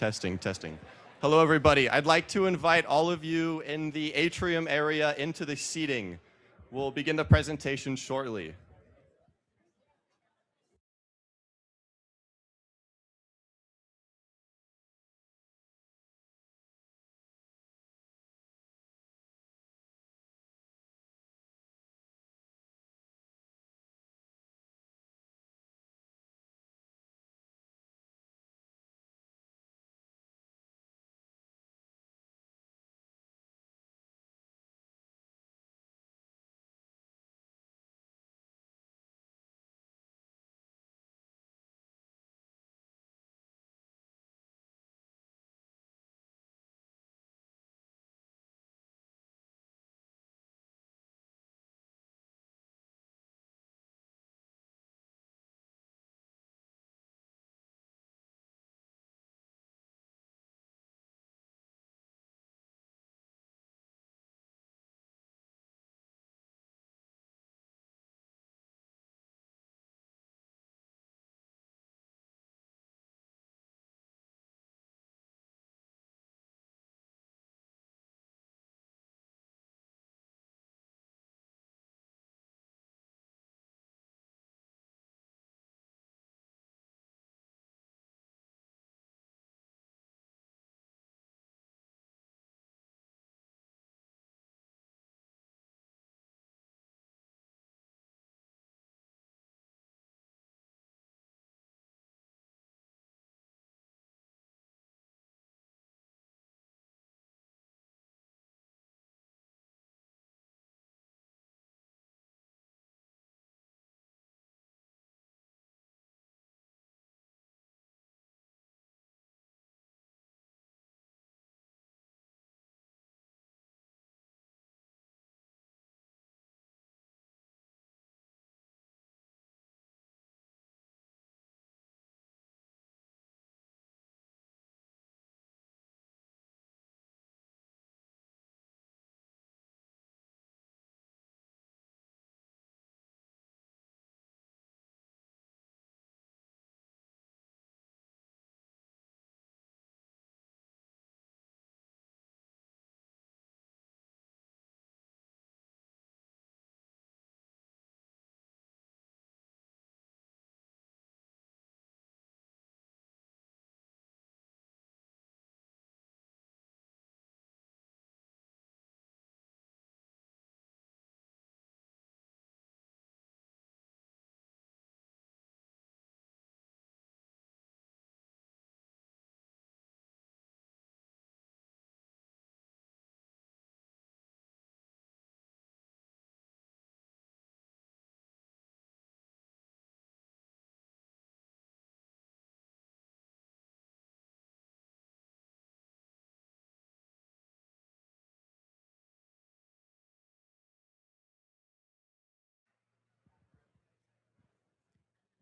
Testing, testing. Hello, everybody. I'd like to invite all of you in the atrium area into the seating. We'll begin the presentation shortly.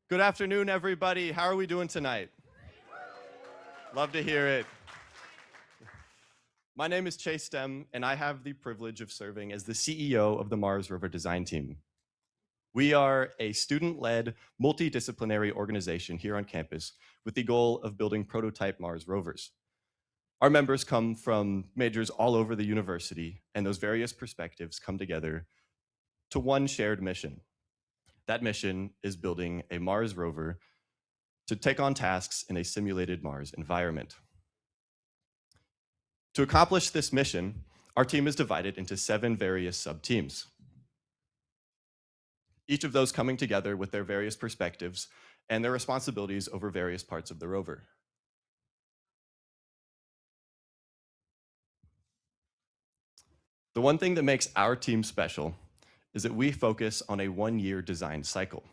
Good afternoon, everybody. How are we doing tonight? Love to hear it. My name is Chase Stem, and I have the privilege of serving as the CEO of the Mars Rover Design Team. We are a student-led, multidisciplinary organization here on campus with the goal of building prototype Mars rovers. Our members come from majors all over the university, and those various perspectives come together to one shared mission. That mission is building a Mars rover to take on tasks in a simulated Mars environment. To accomplish this mission, our team is divided into 7 various sub-teams. Each of those coming together with their various perspectives and their responsibilities over various parts of the rover. The one thing that makes our team special is that we focus on a 1-year design cycle.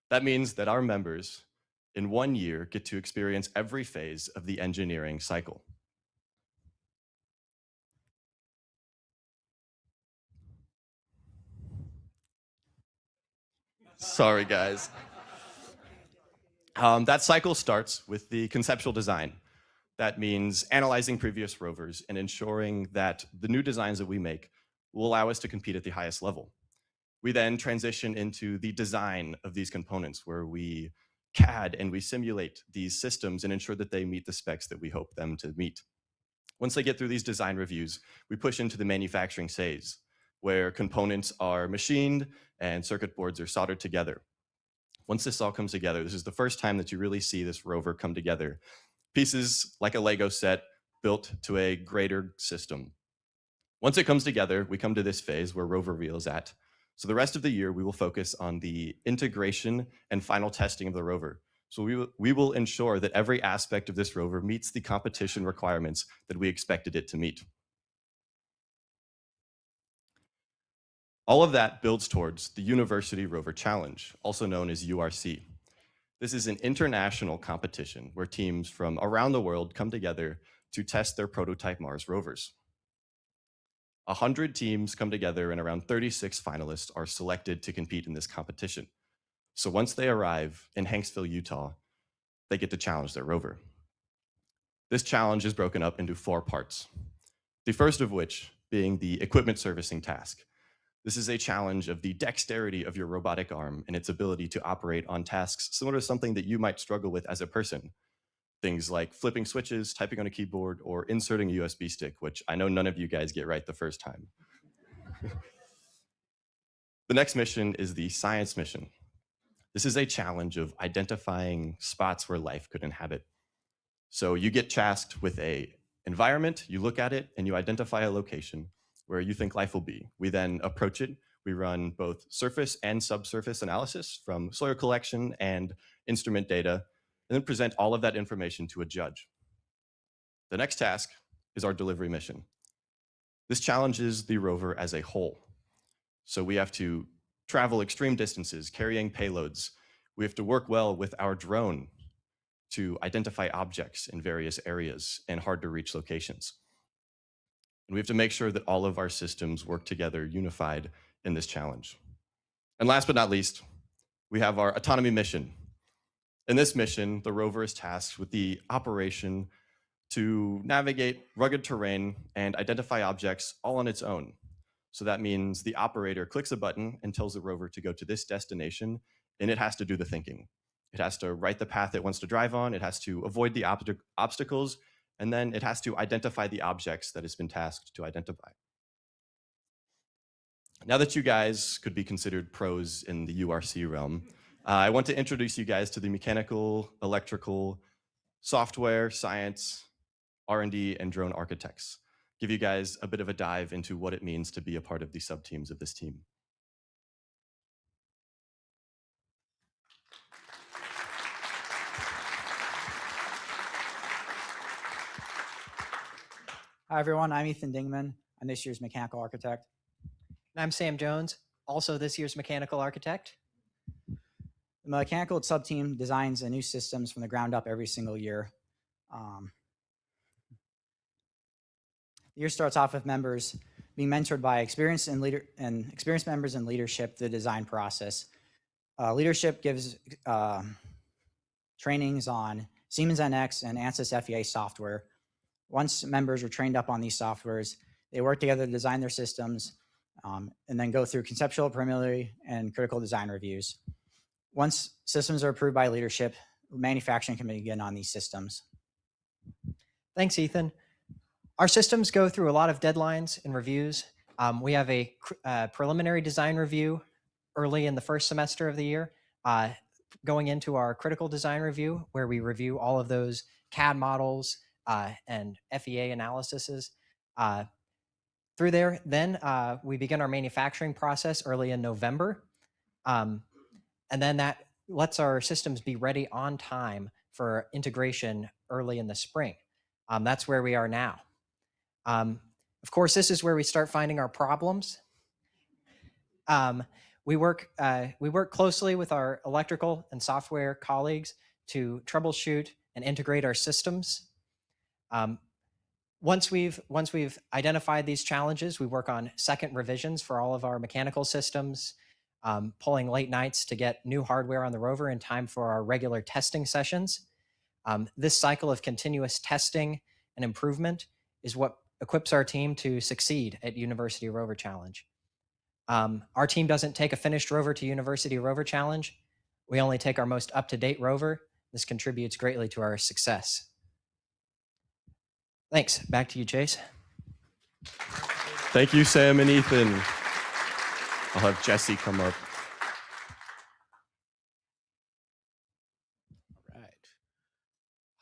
That means that our members in 1 year get to experience every phase of the engineering cycle. Sorry, guys. That cycle starts with the conceptual design. That means analyzing previous rovers and ensuring that the new designs that we make will allow us to compete at the highest level. We then transition into the design of these components, where we CAD and we simulate these systems and ensure that they meet the specs that we hope them to meet. Once they get through these design reviews, we push into the manufacturing phase, where components are machined and circuit boards are soldered together. Once this all comes together, this is the first time that you really see this rover come together. Pieces like a Lego set built to a greater system. Once it comes together, we come to this phase where Rover Reveal is at. So the rest of the year, we will focus on the integration and final testing of the rover. So we will ensure that every aspect of this rover meets the competition requirements that we expected it to meet. All of that builds towards the University Rover Challenge, also known as URC. This is an international competition where teams from around the world come together to test their prototype Mars rovers. 100 teams come together and around 36 finalists are selected to compete in this competition. So once they arrive in Hanksville, Utah, they get to challenge their rover. This challenge is broken up into 4 parts. The first of which being the equipment servicing task. This is a challenge of the dexterity of your robotic arm and its ability to operate on tasks similar to something that you might struggle with as a person. Things like flipping switches, typing on a keyboard, or inserting a USB stick, which I know none of you guys get right the first time. The next mission is the science mission. This is a challenge of identifying spots where life could inhabit. So you get tasked with an environment, you look at it, and you identify a location where you think life will be. We then approach it. We run both surface and subsurface analysis from soil collection and instrument data, and then present all of that information to a judge. The next task is our delivery mission. This challenges the rover as a whole. So we have to travel extreme distances, carrying payloads. We have to work well with our drone to identify objects in various areas and hard to reach locations. And we have to make sure that all of our systems work together unified in this challenge. And last but not least, we have our autonomy mission. In this mission, the rover is tasked with the operation to navigate rugged terrain and identify objects all on its own. So that means the operator clicks a button and tells the rover to go to this destination, and it has to do the thinking. It has to write the path it wants to drive on, it has to avoid the obstacles, and then it has to identify the objects that it's been tasked to identify. Now that you guys could be considered pros in the URC realm, I want to introduce you guys to the mechanical, electrical, software, science, R&D, and drone architects. Give you guys a bit of a dive into what it means to be a part of the subteams of this team. Hi, everyone. I'm Ethan Dingman. I'm this year's mechanical architect. And I'm Sam Jones, also this year's mechanical architect. The mechanical subteam designs new systems from the ground up every single year. The year starts off with members being mentored by experienced members in leadership, the design process. Leadership gives trainings on Siemens NX and ANSYS FEA software. Once members are trained up on these softwares, they work together to design their systems and then go through conceptual, preliminary, and critical design reviews. Once systems are approved by leadership, manufacturing can begin on these systems. Thanks, Ethan. Our systems go through a lot of deadlines and reviews. We have a preliminary design review early in the first semester of the year, going into our critical design review, where we review all of those CAD models and FEA analyses. Through there, then we begin our manufacturing process early in November. And then that lets our systems be ready on time for integration early in the spring. That's where we are now. Of course, this is where we start finding our problems. We work closely with our electrical and software colleagues to troubleshoot and integrate our systems. Once we've identified these challenges, we work on second revisions for all of our mechanical systems, pulling late nights to get new hardware on the rover in time for our regular testing sessions. This cycle of continuous testing and improvement is what equips our team to succeed at University Rover Challenge. Our team doesn't take a finished rover to University Rover Challenge. We only take our most up-to-date rover. This contributes greatly to our success. Thanks. Back to you, Chase. Thank you, Sam and Ethan. I'll have Jesse come up.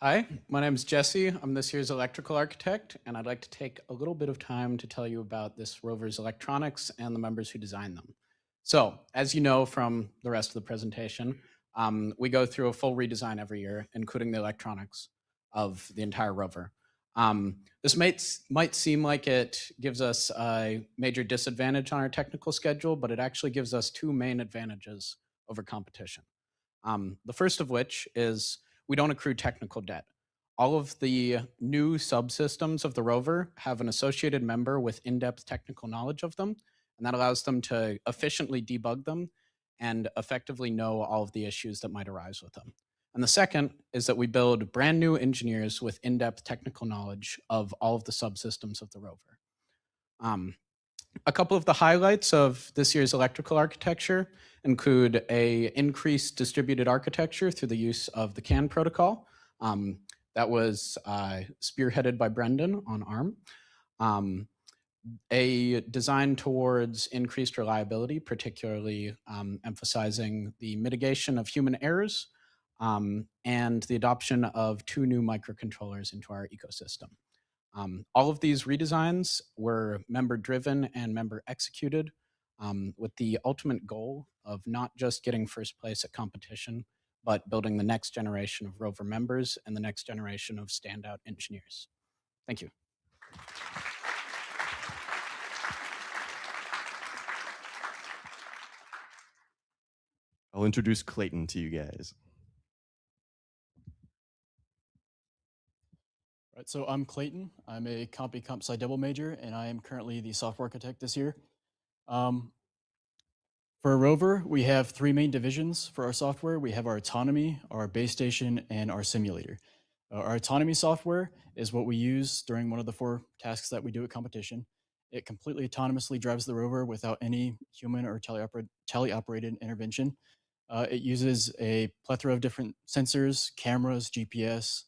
Hi, my name is Jesse. I'm this year's electrical architect, and I'd like to take a little bit of time to tell you about this rover's electronics and the members who designed them. So, as you know from the rest of the presentation, we go through a full redesign every year, including the electronics of the entire rover. This might seem like it gives us a major disadvantage on our technical schedule, but it actually gives us two main advantages over competition. The first of which is we don't accrue technical debt. All of the new subsystems of the rover have an associated member with in-depth technical knowledge of them, and that allows them to efficiently debug them and effectively know all of the issues that might arise with them. And the second is that we build brand new engineers with in-depth technical knowledge of all of the subsystems of the rover. A couple of the highlights of this year's electrical architecture include a increased distributed architecture through the use of the CAN protocol. That was spearheaded by Brendan on ARM. A design towards increased reliability, particularly emphasizing the mitigation of human errors, and the adoption of 2 new microcontrollers into our ecosystem. All of these redesigns were member-driven and member-executed, with the ultimate goal of not just getting first place at competition, but building the next generation of rover members and the next generation of standout engineers. Thank you. I'll introduce Clayton to you guys. Right, so I'm Clayton. I'm a comp sci double major, and I am currently the software architect this year. For a rover, we have 3 main divisions for our software. We have our autonomy, our base station, and our simulator. Our autonomy software is what we use during one of the 4 tasks that we do at competition. It completely autonomously drives the rover without any human or tele-operated intervention. It uses a plethora of different sensors, cameras, GPS,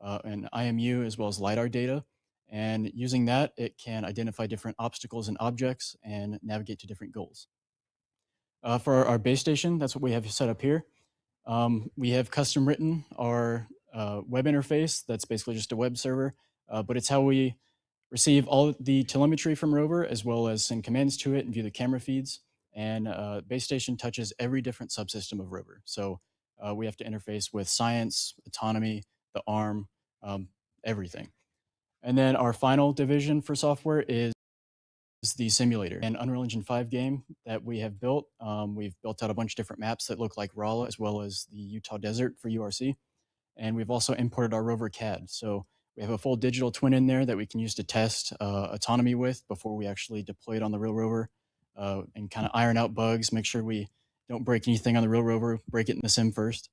and IMU, as well as LiDAR data. And using that, it can identify different obstacles and objects and navigate to different goals. For our base station, that's what we have set up here. We have custom written our web interface. That's basically just a web server, but it's how we receive all the telemetry from rover, as well as send commands to it and view the camera feeds. And base station touches every different subsystem of rover. So we have to interface with science, autonomy, the ARM, everything. And then our final division for software is the simulator, an Unreal Engine 5 game that we have built. We've built out a bunch of different maps that look like Rolla, as well as the Utah desert for URC. And we've also imported our rover CAD. So we have a full digital twin in there that we can use to test autonomy with before we actually deploy it on the real rover, and kind of iron out bugs, make sure we don't break anything on the real rover, break it in the sim first.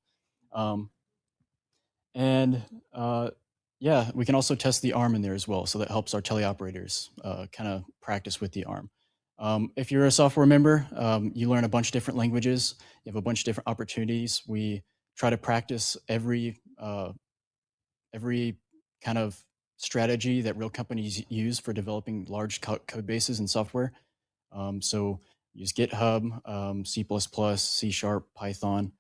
Yeah, we can also test the ARM in there as well. So that helps our teleoperators kind of practice with the ARM. If you're a software member, you learn a bunch of different languages. You have a bunch of different opportunities. We try to practice every kind of strategy that real companies use for developing large code bases and software. So use GitHub, C++, C#, Python,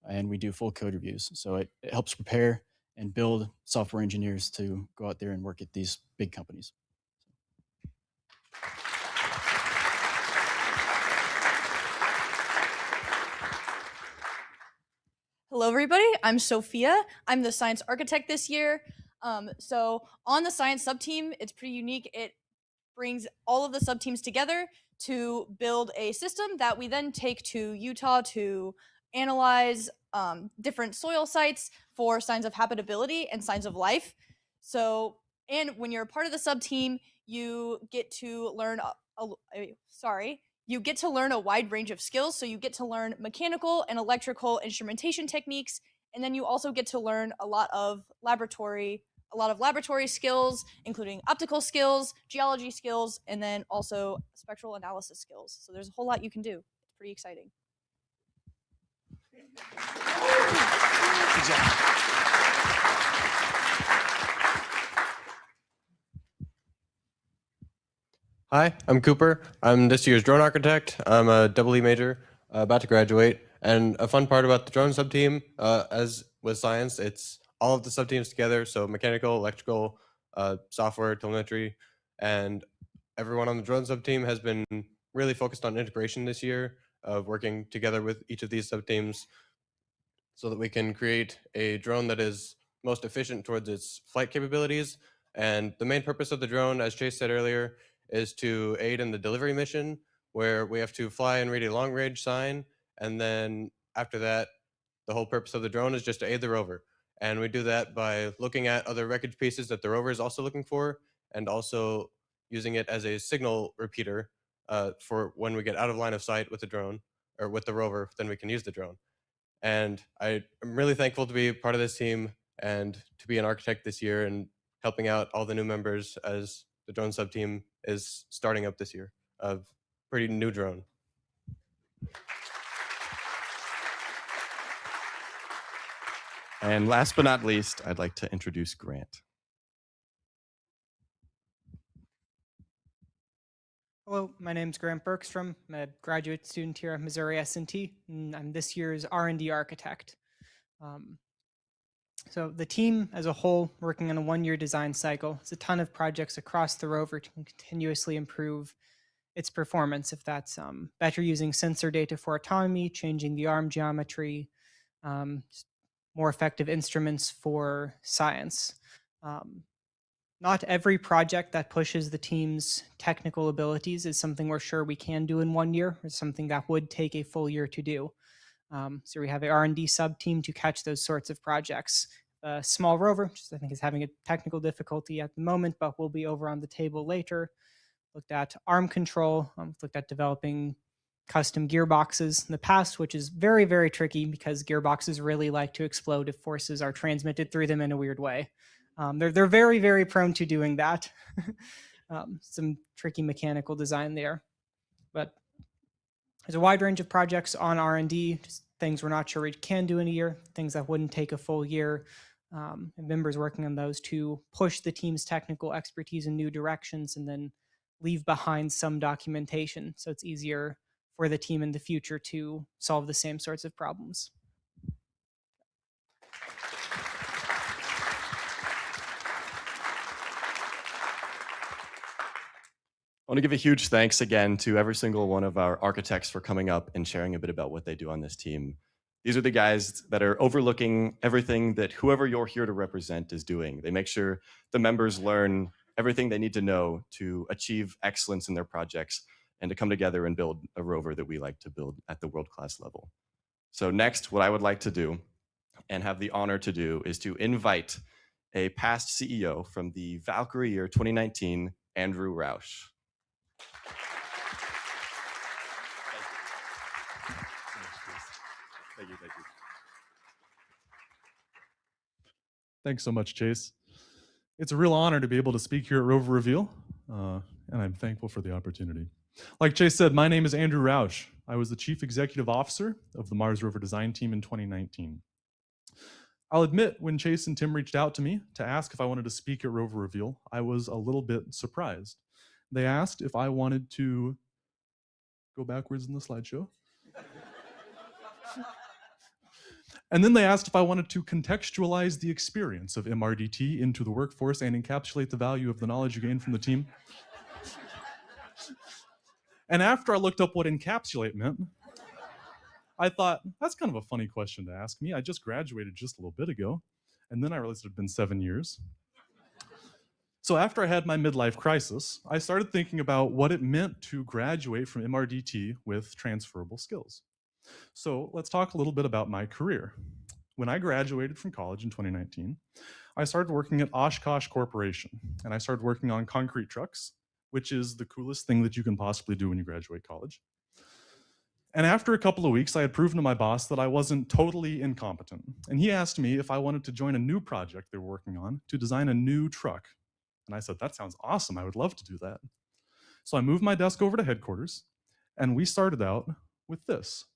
and we do full code reviews. So it helps prepare and build software engineers to go out there and work at these big companies. Hello, everybody. I'm Sophia. I'm the science architect this year. So on the science subteam, it's pretty unique. It brings all of the subteams together to build a system that we then take to Utah to analyze different soil sites for signs of habitability and signs of life. So, and when you're a part of the subteam, you get to learn you get to learn a wide range of skills. So you get to learn mechanical and electrical instrumentation techniques, and then you also get to learn a lot of laboratory skills, including optical skills, geology skills, and then also spectral analysis skills. So there's a whole lot you can do. It's pretty exciting. Good job. Hi, I'm Cooper. I'm this year's drone architect. I'm a double E major, about to graduate. And a fun part about the drone subteam, as with science, it's all of the subteams together. So mechanical, electrical, software, telemetry, and everyone on the drone subteam has been really focused on integration this year, of working together with each of these subteams so that we can create a drone that is most efficient towards its flight capabilities. And the main purpose of the drone, as Chase said earlier, is to aid in the delivery mission, where we have to fly and read a long range sign. And then after that, the whole purpose of the drone is just to aid the rover. And we do that by looking at other wreckage pieces that the rover is also looking for, and also using it as a signal repeater for when we get out of line of sight with the drone or with the rover, then we can use the drone. And I'm really thankful to be part of this team and to be an architect this year and helping out all the new members as the drone sub team is starting up this year. A pretty new drone. And last but not least, I'd like to introduce Grant. Hello, my name's Grant Bergstrom. I'm a graduate student here at Missouri S&T, and I'm this year's R&D architect. So the team as a whole, working on a one-year design cycle, has a ton of projects across the rover to continuously improve its performance. If that's better using sensor data for autonomy, changing the arm geometry, more effective instruments for science. Not every project that pushes the team's technical abilities is something we're sure we can do in 1 year, or something that would take a full year to do. So we have a R&D sub-team to catch those sorts of projects. A small rover, which I think is having a technical difficulty at the moment, but will be over on the table later. Looked at arm control, looked at developing custom gearboxes in the past, which is very, very tricky because gearboxes really like to explode if forces are transmitted through them in a weird way. They're very, very prone to doing that. Some tricky mechanical design there. But there's a wide range of projects on R&D, just things we're not sure we can do in a year, things that wouldn't take a full year. And members working on those to push the team's technical expertise in new directions and then leave behind some documentation so it's easier for the team in the future to solve the same sorts of problems. I want to give a huge thanks again to every single one of our architects for coming up and sharing a bit about what they do on this team. These are the guys that are overlooking everything that whoever you're here to represent is doing. They make sure the members learn everything they need to know to achieve excellence in their projects and to come together and build a rover that we like to build at the world-class level. So next, what I would like to do and have the honor to do is to invite a past CEO from the Valkyrie year 2019, Andrew Roush. Thank you. Thanks so much, Chase. It's a real honor to be able to speak here at Rover Reveal, and I'm thankful for the opportunity. Like Chase said, my name is Andrew Roush. I was the Chief Executive Officer of the Mars Rover Design Team in 2019. I'll admit, when Chase and Tim reached out to me to ask if I wanted to speak at Rover Reveal, I was a little bit surprised. They asked if I wanted to go backwards in the slideshow. And then they asked if I wanted to contextualize the experience of MRDT into the workforce and encapsulate the value of the knowledge you gain from the team. And after I looked up what encapsulate meant, I thought, that's kind of a funny question to ask me. I just graduated just a little bit ago. And then I realized it had been 7 years. So after I had my midlife crisis, I started thinking about what it meant to graduate from MRDT with transferable skills. So let's talk a little bit about my career. When I graduated from college in 2019, I started working at Oshkosh Corporation, and I started working on concrete trucks, which is the coolest thing that you can possibly do when you graduate college. And after a couple of weeks, I had proven to my boss that I wasn't totally incompetent. And he asked me if I wanted to join a new project they were working on to design a new truck. And I said, that sounds awesome. I would love to do that. So I moved my desk over to headquarters, and we started out with this.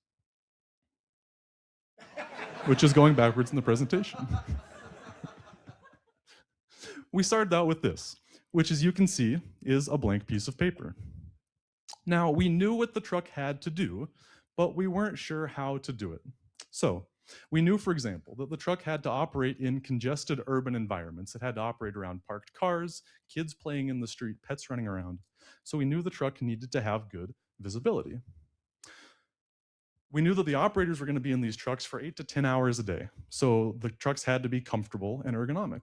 which is going backwards in the presentation. We started out with this, which as you can see is a blank piece of paper. Now, we knew what the truck had to do, but we weren't sure how to do it. So we knew, for example, that the truck had to operate in congested urban environments. It had to operate around parked cars, kids playing in the street, pets running around. So we knew the truck needed to have good visibility. We knew that the operators were going to be in these trucks for 8 to 10 hours a day. So the trucks had to be comfortable and ergonomic.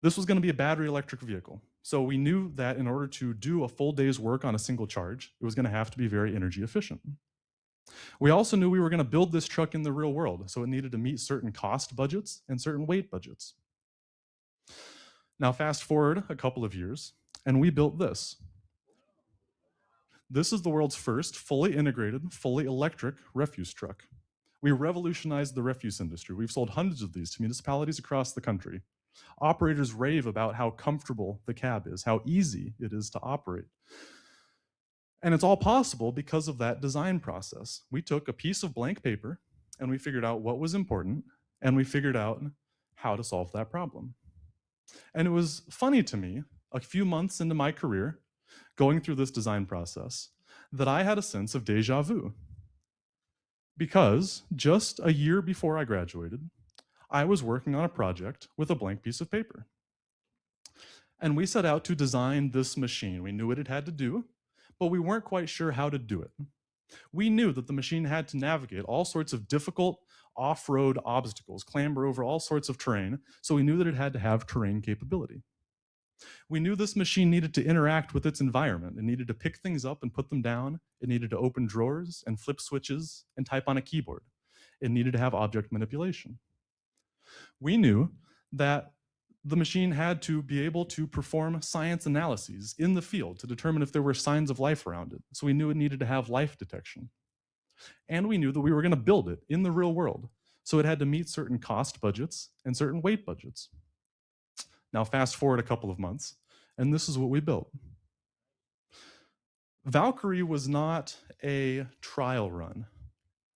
This was going to be a battery electric vehicle. So we knew that in order to do a full day's work on a single charge, it was going to have to be very energy efficient. We also knew we were going to build this truck in the real world, so it needed to meet certain cost budgets and certain weight budgets. Now fast forward a couple of years, and we built this. This is the world's first fully integrated, fully electric refuse truck. We revolutionized the refuse industry. We've sold hundreds of these to municipalities across the country. Operators rave about how comfortable the cab is, how easy it is to operate. And it's all possible because of that design process. We took a piece of blank paper and we figured out what was important and we figured out how to solve that problem. And it was funny to me, a few months into my career, going through this design process, that I had a sense of deja vu. Because just a year before I graduated, I was working on a project with a blank piece of paper. And we set out to design this machine. We knew what it had to do, but we weren't quite sure how to do it. We knew that the machine had to navigate all sorts of difficult off-road obstacles, clamber over all sorts of terrain, so we knew that it had to have terrain capability. We knew this machine needed to interact with its environment. It needed to pick things up and put them down. It needed to open drawers and flip switches and type on a keyboard. It needed to have object manipulation. We knew that the machine had to be able to perform science analyses in the field to determine if there were signs of life around it. So we knew it needed to have life detection. And we knew that we were going to build it in the real world. So it had to meet certain cost budgets and certain weight budgets. Now fast forward a couple of months, and this is what we built. Valkyrie was not a trial run.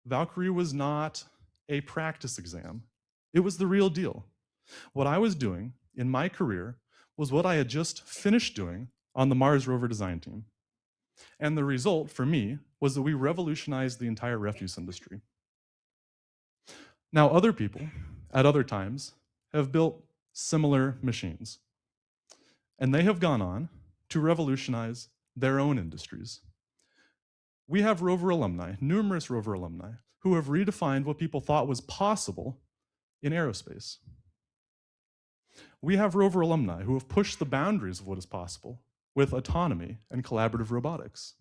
Valkyrie was not a practice exam. It was the real deal. What I was doing in my career was what I had just finished doing on the Mars rover design team. And the result for me was that we revolutionized the entire refuse industry. Now, other people at other times have built similar machines, and they have gone on to revolutionize their own industries. We have Rover alumni, numerous Rover alumni, who have redefined what people thought was possible in aerospace. We have Rover alumni who have pushed the boundaries of what is possible with autonomy and collaborative robotics.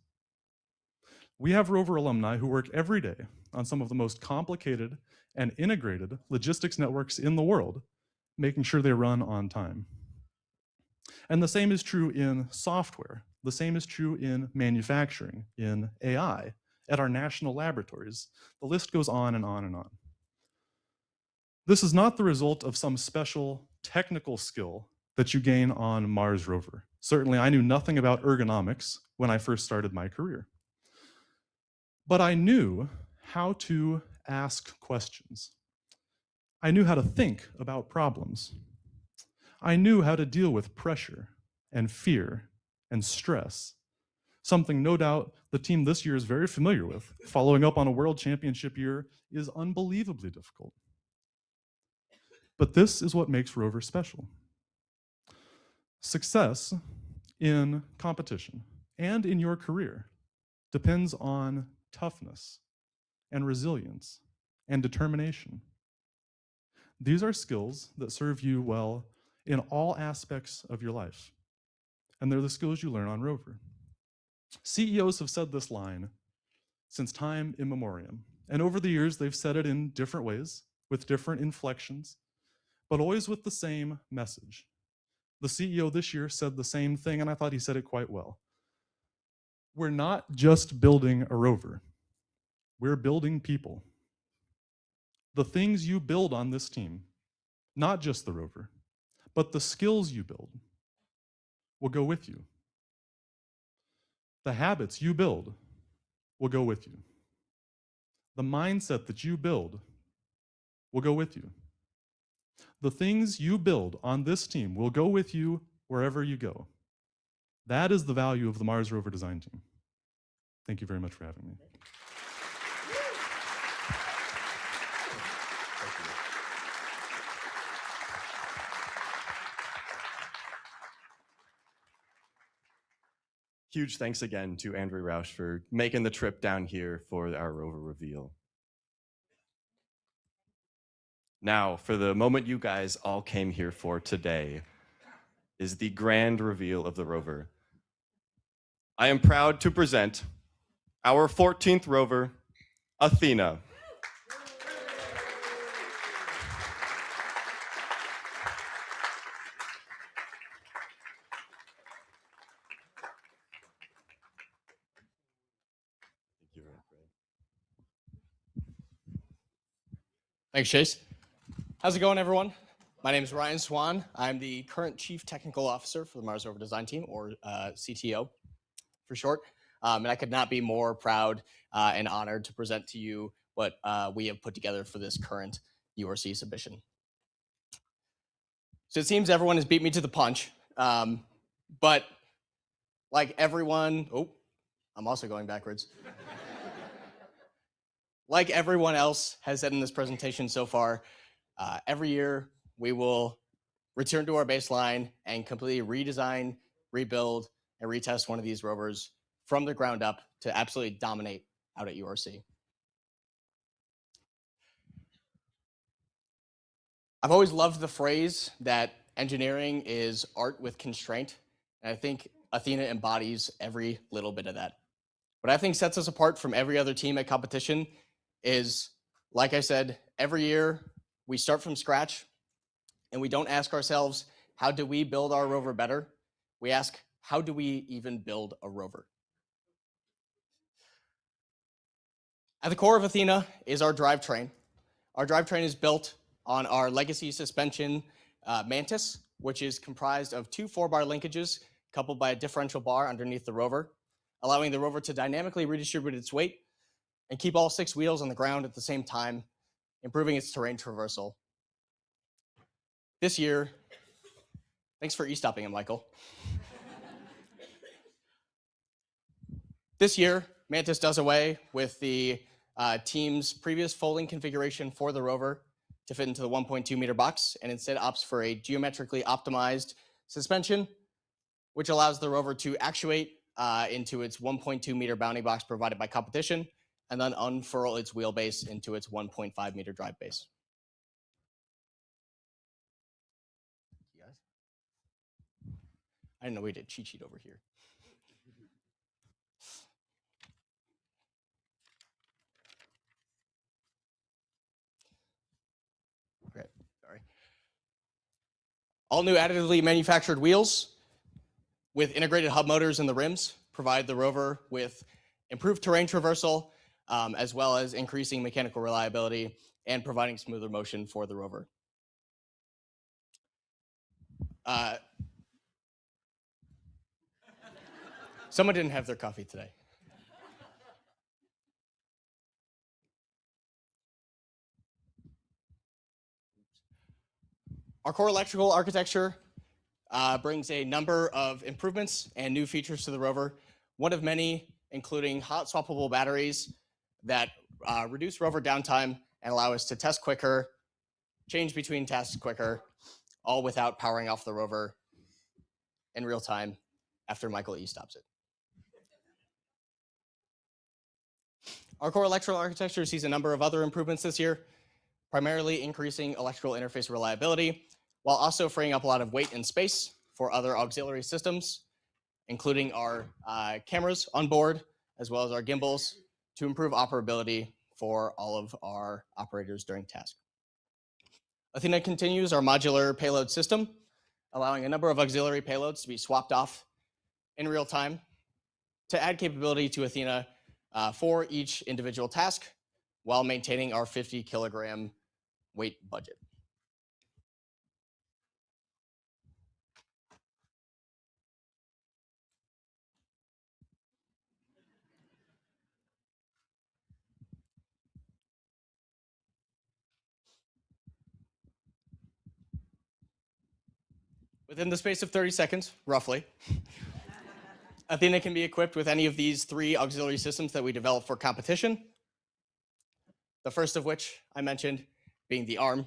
We have Rover alumni who work every day on some of the most complicated and integrated logistics networks in the world, making sure they run on time. And the same is true in software. The same is true in manufacturing, in AI, at our national laboratories. The list goes on and on and on. This is not the result of some special technical skill that you gain on Mars rover. Certainly, I knew nothing about ergonomics when I first started my career. But I knew how to ask questions. I knew how to think about problems. I knew how to deal with pressure and fear and stress, something no doubt the team this year is very familiar with. Following up on a world championship year is unbelievably difficult. But this is what makes Rover special. Success in competition and in your career depends on toughness and resilience and determination. These are skills that serve you well in all aspects of your life, and they're the skills you learn on Rover. CEOs have said this line since time immemorial, and over the years they've said it in different ways, with different inflections, but always with the same message. The CEO this year said the same thing, and I thought he said it quite well. We're not just building a rover, we're building people. The things you build on this team, not just the rover, but the skills you build, will go with you. The habits you build will go with you. The mindset that you build will go with you. The things you build on this team will go with you wherever you go. That is the value of the Mars Rover design team. Thank you very much for having me. Huge thanks again to Andrew Roush for making the trip down here for our Rover Reveal. Now, for the moment you guys all came here for today, is the grand reveal of the rover. I am proud to present our 14th rover, Athena. Thanks, Chase. How's it going, everyone? My name is Ryan Swan. I'm the current Chief Technical Officer for the Mars Rover Design Team, or CTO for short. And I could not be more proud and honored to present to you what we have put together for this current URC submission. So it seems everyone has beat me to the punch, but like everyone, I'm also going backwards. Like everyone else has said in this presentation so far, every year we will return to our baseline and completely redesign, rebuild, and retest one of these rovers from the ground up to absolutely dominate out at URC. I've always loved the phrase that engineering is art with constraint, and I think Athena embodies every little bit of that. What I think sets us apart from every other team at competition is, like I said, every year we start from scratch and we don't ask ourselves, how do we build our rover better? We ask, how do we even build a rover? At the core of Athena is our drivetrain. Our drivetrain is built on our legacy suspension Mantis, which is comprised of two 4-bar linkages coupled by a differential bar underneath the rover, allowing the rover to dynamically redistribute its weight and keep all 6 wheels on the ground at the same time, improving its terrain traversal. This year, thanks for e-stopping him, Michael. This year, Mantis does away with the team's previous folding configuration for the rover to fit into the 1.2 meter box, and instead opts for a geometrically optimized suspension, which allows the rover to actuate into its 1.2 meter bounding box provided by competition, and then unfurl its wheelbase into its 1.5 meter drive base. I didn't know we did cheat sheet over here. Great, sorry. All new additively manufactured wheels with integrated hub motors in the rims provide the rover with improved terrain traversal, as well as increasing mechanical reliability and providing smoother motion for the rover. Someone didn't have their coffee today. Our core electrical architecture brings a number of improvements and new features to the rover, one of many including hot swappable batteries that reduce rover downtime and allow us to test quicker, change between tasks quicker, all without powering off the rover in real time after Michael E stops it. Our core electrical architecture sees a number of other improvements this year, primarily increasing electrical interface reliability, while also freeing up a lot of weight and space for other auxiliary systems, including our cameras on board, as well as our gimbals, to improve operability for all of our operators during task. Athena continues our modular payload system, allowing a number of auxiliary payloads to be swapped off in real time to add capability to Athena for each individual task while maintaining our 50 kilogram weight budget. Within the space of 30 seconds, roughly, Athena can be equipped with any of these 3 auxiliary systems that we developed for competition. The first of which I mentioned being the ARM.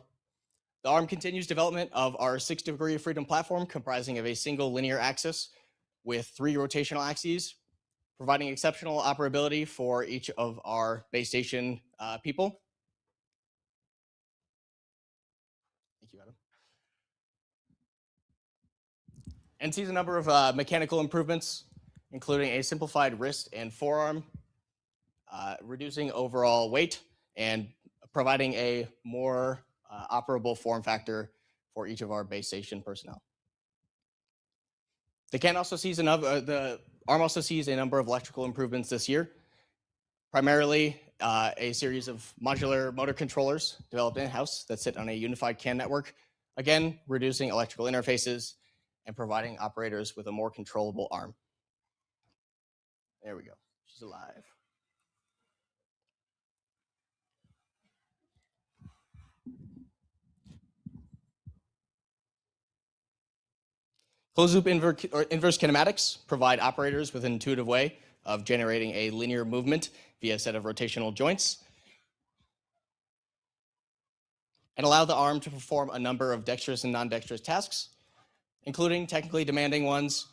The ARM continues development of our 6-degree of freedom platform comprising of a single linear axis with 3 rotational axes, providing exceptional operability for each of our base station people. Thank you, Adam. And sees a number of mechanical improvements, including a simplified wrist and forearm, reducing overall weight, and providing a more operable form factor for each of our base station personnel. The ARM also sees a number of electrical improvements this year, primarily a series of modular motor controllers developed in-house that sit on a unified CAN network, again, reducing electrical interfaces and providing operators with a more controllable arm. There we go. She's alive. Closed-loop inverse kinematics provide operators with an intuitive way of generating a linear movement via a set of rotational joints, and allow the arm to perform a number of dexterous and non-dexterous tasks, including technically demanding ones,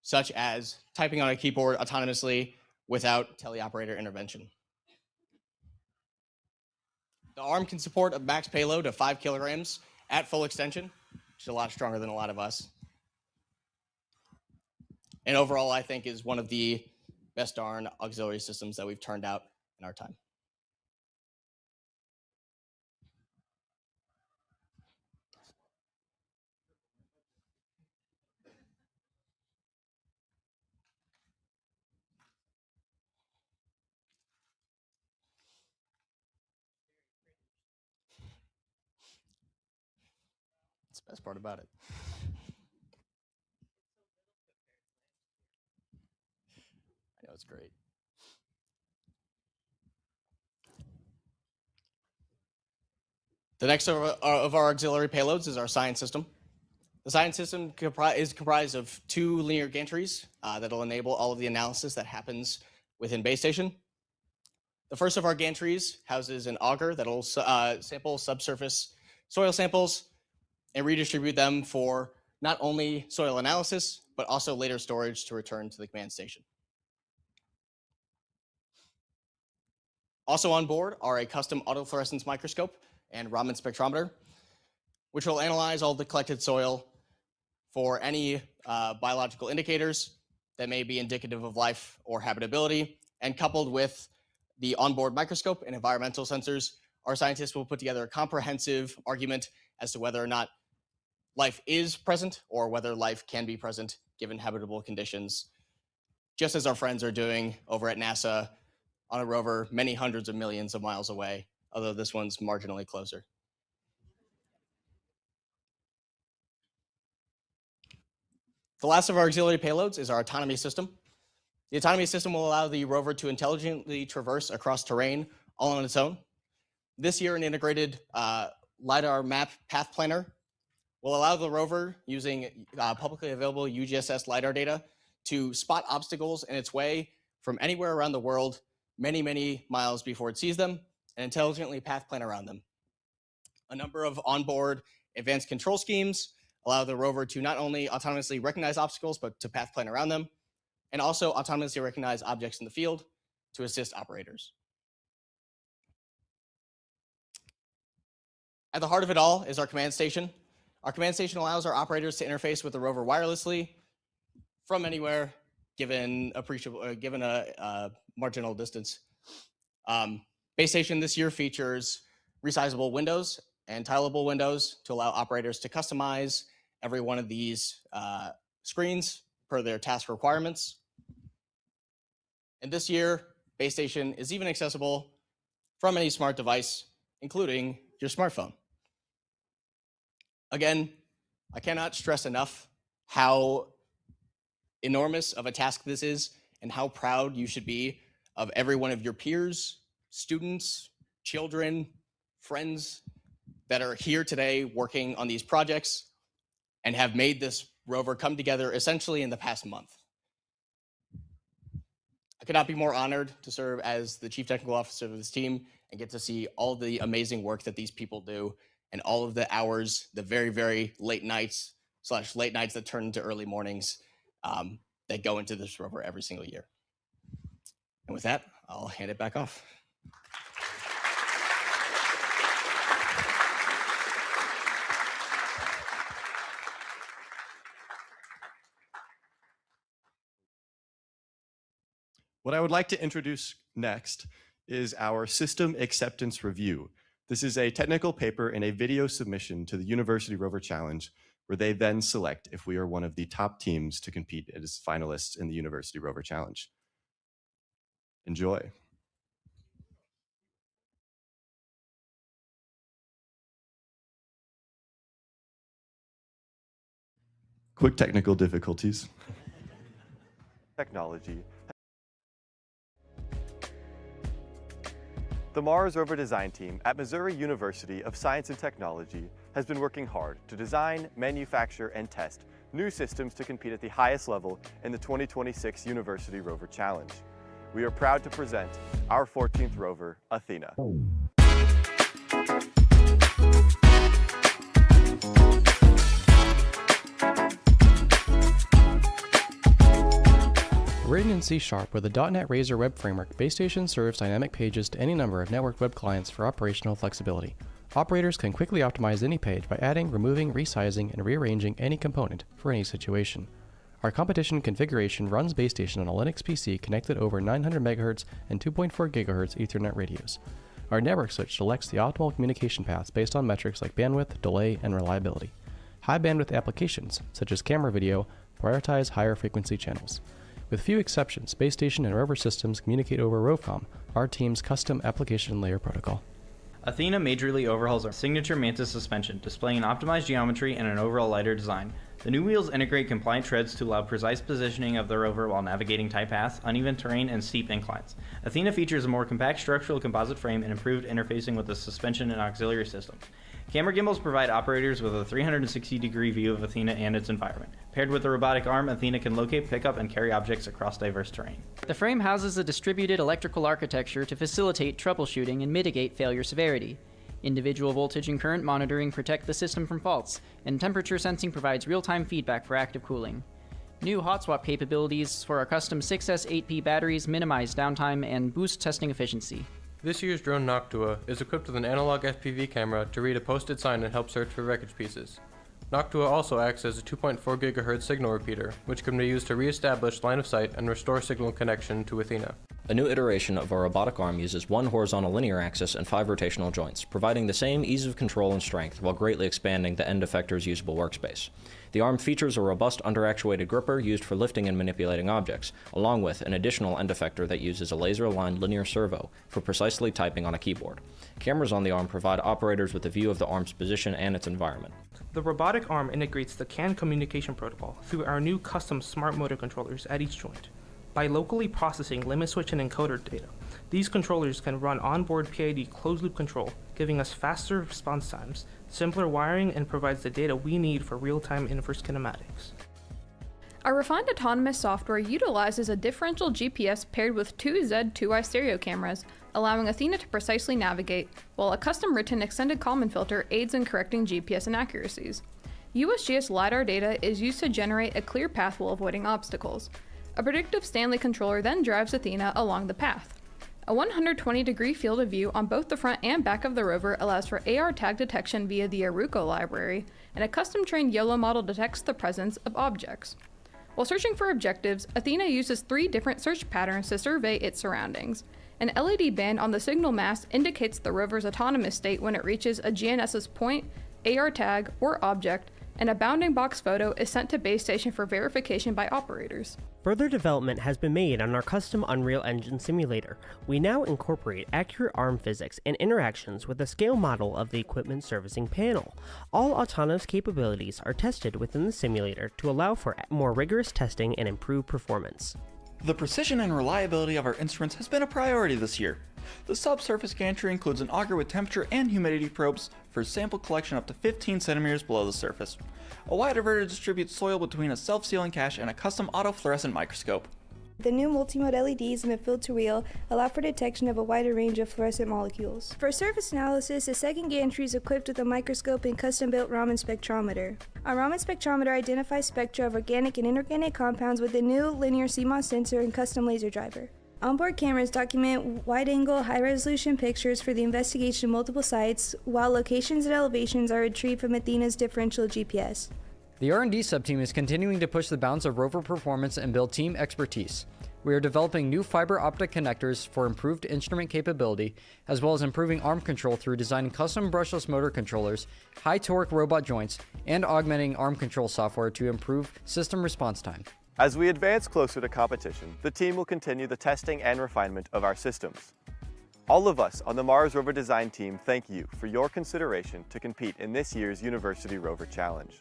such as typing on a keyboard autonomously without teleoperator intervention. The arm can support a max payload of 5 kilograms at full extension, which is a lot stronger than a lot of us. And overall, I think is one of the best darn auxiliary systems that we've turned out in our time. That's the best part about it. I know, it's great. The next of our auxiliary payloads is our science system. The science system is comprised of 2 linear gantries that will enable all of the analysis that happens within base station. The first of our gantries houses an auger that will sample subsurface soil samples and redistribute them for not only soil analysis, but also later storage to return to the command station. Also on board are a custom autofluorescence microscope and Raman spectrometer, which will analyze all the collected soil for any biological indicators that may be indicative of life or habitability. And coupled with the onboard microscope and environmental sensors, our scientists will put together a comprehensive argument as to whether or not life is present or whether life can be present given habitable conditions, just as our friends are doing over at NASA on a rover many hundreds of millions of miles away, although this one's marginally closer. The last of our auxiliary payloads is our autonomy system. The autonomy system will allow the rover to intelligently traverse across terrain all on its own. This year, an integrated LiDAR map path planner will allow the rover, using publicly available UGSS LiDAR data, to spot obstacles in its way from anywhere around the world many, many miles before it sees them, and intelligently path plan around them. A number of onboard advanced control schemes allow the rover to not only autonomously recognize obstacles, but to path plan around them, and also autonomously recognize objects in the field to assist operators. At the heart of it all is our command station. Our command station allows our operators to interface with the rover wirelessly from anywhere, given a marginal distance. Base station this year features resizable windows and tileable windows to allow operators to customize every one of these screens per their task requirements. And this year, base station is even accessible from any smart device, including your smartphone. Again, I cannot stress enough how enormous of a task this is and how proud you should be of every one of your peers, students, children, friends that are here today working on these projects. and have made this rover come together essentially in the past month. I could not be more honored to serve as the Chief Technical Officer of this team and get to see all the amazing work that these people do and all of the hours, the very, very late nights that turn into early mornings that go into this rover every single year. And with that, I'll hand it back off. What I would like to introduce next is our System Acceptance Review. This is a technical paper and a video submission to the University Rover Challenge, where they then select if we are one of the top teams to compete as finalists in the University Rover Challenge. Enjoy. Quick technical difficulties. Technology. The Mars Rover Design Team at Missouri University of Science and Technology has been working hard to design, manufacture, and test new systems to compete at the highest level in the 2026 University Rover Challenge. We are proud to present our 14th rover, Athena. Written in C# with a .NET Razor web framework, Basestation serves dynamic pages to any number of networked web clients for operational flexibility. Operators can quickly optimize any page by adding, removing, resizing, and rearranging any component for any situation. Our competition configuration runs Basestation on a Linux PC connected over 900 MHz and 2.4 GHz Ethernet radios. Our network switch selects the optimal communication paths based on metrics like bandwidth, delay, and reliability. High bandwidth applications, such as camera video, prioritize higher frequency channels. With few exceptions, Basestation and Rover systems communicate over Rovcom, our team's custom application layer protocol. Athena majorly overhauls our signature Mantis suspension, displaying an optimized geometry and an overall lighter design. The new wheels integrate compliant treads to allow precise positioning of the rover while navigating tight paths, uneven terrain, and steep inclines. Athena features a more compact structural composite frame and improved interfacing with the suspension and auxiliary system. Camera gimbals provide operators with a 360-degree view of Athena and its environment. Paired with a robotic arm, Athena can locate, pick up, and carry objects across diverse terrain. The frame houses a distributed electrical architecture to facilitate troubleshooting and mitigate failure severity. Individual voltage and current monitoring protect the system from faults, and temperature sensing provides real-time feedback for active cooling. New hot swap capabilities for our custom 6S8P batteries minimize downtime and boost testing efficiency. This year's drone Noctua is equipped with an analog FPV camera to read a posted sign and help search for wreckage pieces. Noctua also acts as a 2.4 GHz signal repeater, which can be used to re-establish line of sight and restore signal connection to Athena. A new iteration of our robotic arm uses one horizontal linear axis and 5 rotational joints, providing the same ease of control and strength while greatly expanding the end effector's usable workspace. The arm features a robust under-actuated gripper used for lifting and manipulating objects, along with an additional end effector that uses a laser-aligned linear servo for precisely typing on a keyboard. Cameras on the arm provide operators with a view of the arm's position and its environment. The robotic arm integrates the CAN communication protocol through our new custom smart motor controllers at each joint. By locally processing limit switch and encoder data, these controllers can run onboard PID closed-loop control, giving us faster response times, simpler wiring, and provides the data we need for real-time inverse kinematics. Our refined autonomous software utilizes a differential GPS paired with two Z2i stereo cameras, allowing Athena to precisely navigate, while a custom-written extended Kalman filter aids in correcting GPS inaccuracies. USGS LiDAR data is used to generate a clear path while avoiding obstacles. A predictive Stanley controller then drives Athena along the path. A 120-degree field of view on both the front and back of the rover allows for AR tag detection via the Aruco library, and a custom-trained YOLO model detects the presence of objects. While searching for objectives, Athena uses 3 different search patterns to survey its surroundings. An LED band on the signal mast indicates the rover's autonomous state when it reaches a GNSS point, AR tag, or object, and a bounding box photo is sent to Basestation for verification by operators. Further development has been made on our custom Unreal Engine simulator. We now incorporate accurate arm physics and interactions with a scale model of the equipment servicing panel. All autonomous capabilities are tested within the simulator to allow for more rigorous testing and improved performance. The precision and reliability of our instruments has been a priority this year. The subsurface gantry includes an auger with temperature and humidity probes for sample collection up to 15 centimeters below the surface. A wide diverter distributes soil between a self-sealing cache and a custom autofluorescent microscope. The new multi-mode LEDs and the filter wheel allow for detection of a wider range of fluorescent molecules. For surface analysis, the second gantry is equipped with a microscope and custom-built Raman spectrometer. Our Raman spectrometer identifies spectra of organic and inorganic compounds with a new linear CMOS sensor and custom laser driver. Onboard cameras document wide-angle, high-resolution pictures for the investigation of multiple sites, while locations and elevations are retrieved from Athena's differential GPS. The R&D subteam is continuing to push the bounds of rover performance and build team expertise. We are developing new fiber optic connectors for improved instrument capability, as well as improving arm control through designing custom brushless motor controllers, high-torque robot joints, and augmenting arm control software to improve system response time. As we advance closer to competition, the team will continue the testing and refinement of our systems. All of us on the Mars Rover Design Team thank you for your consideration to compete in this year's University Rover Challenge.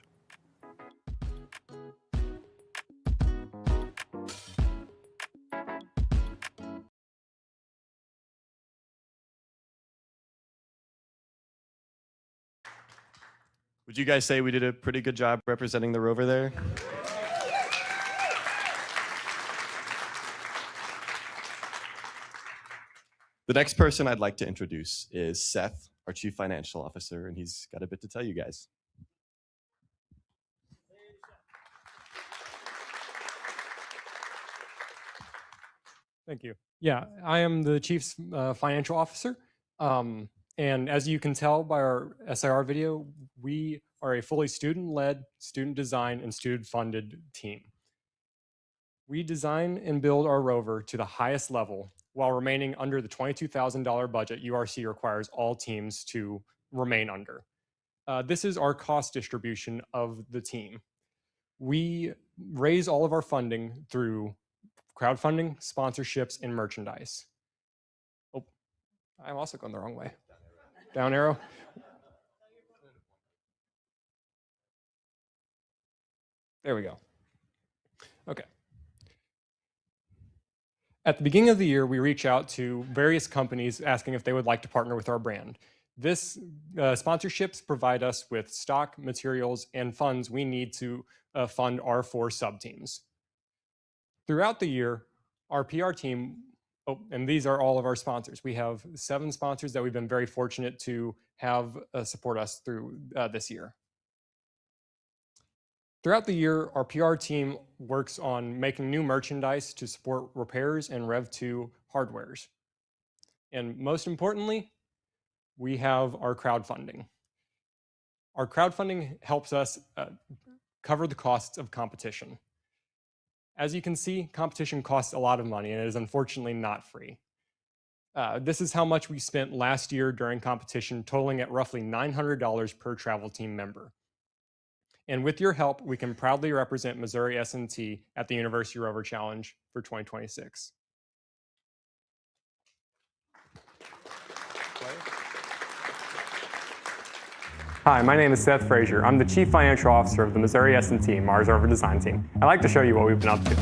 Would you guys say we did a pretty good job representing the rover there? The next person I'd like to introduce is Seth, our Chief Financial Officer, and he's got a bit to tell you guys. Thank you. Yeah, I am the Chief Financial Officer. And as you can tell by our SIR video, we are a fully student-led, student-designed, and student-funded team. We design and build our rover to the highest level while remaining under the $22,000 budget URC requires all teams to remain under. This is our cost distribution of the team. We raise all of our funding through crowdfunding, sponsorships, and merchandise. Oh, I'm also going the wrong way. Down arrow. There we go. Okay. At the beginning of the year, we reach out to various companies asking if they would like to partner with our brand. This sponsorships provide us with stock, materials, and funds we need to fund our 4 sub-teams. Throughout the year, our PR team, and these are all of our sponsors. We have 7 sponsors that we've been very fortunate to have support us through this year. Throughout the year, our PR team works on making new merchandise to support repairs and Rev2 hardwares. And most importantly, we have our crowdfunding. Our crowdfunding helps us cover the costs of competition. As you can see, competition costs a lot of money and it is unfortunately not free. This is how much we spent last year during competition, totaling at roughly $900 per travel team member. And with your help, we can proudly represent Missouri S&T at the University Rover Challenge for 2026. Hi, my name is Seth Frazier. I'm the Chief Financial Officer of the Missouri S&T Mars Rover Design Team. I'd like to show you what we've been up to.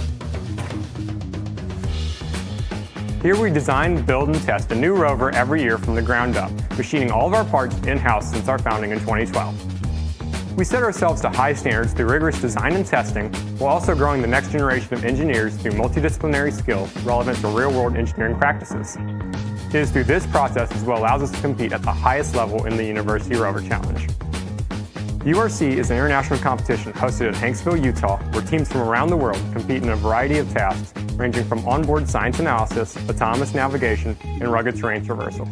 Here we design, build, and test a new rover every year from the ground up, machining all of our parts in-house since our founding in 2012. We set ourselves to high standards through rigorous design and testing, while also growing the next generation of engineers through multidisciplinary skills relevant to real-world engineering practices. It is through this process as well allows us to compete at the highest level in the University Rover Challenge. URC is an international competition hosted at Hanksville, Utah, where teams from around the world compete in a variety of tasks ranging from onboard science analysis, autonomous navigation, and rugged terrain traversal.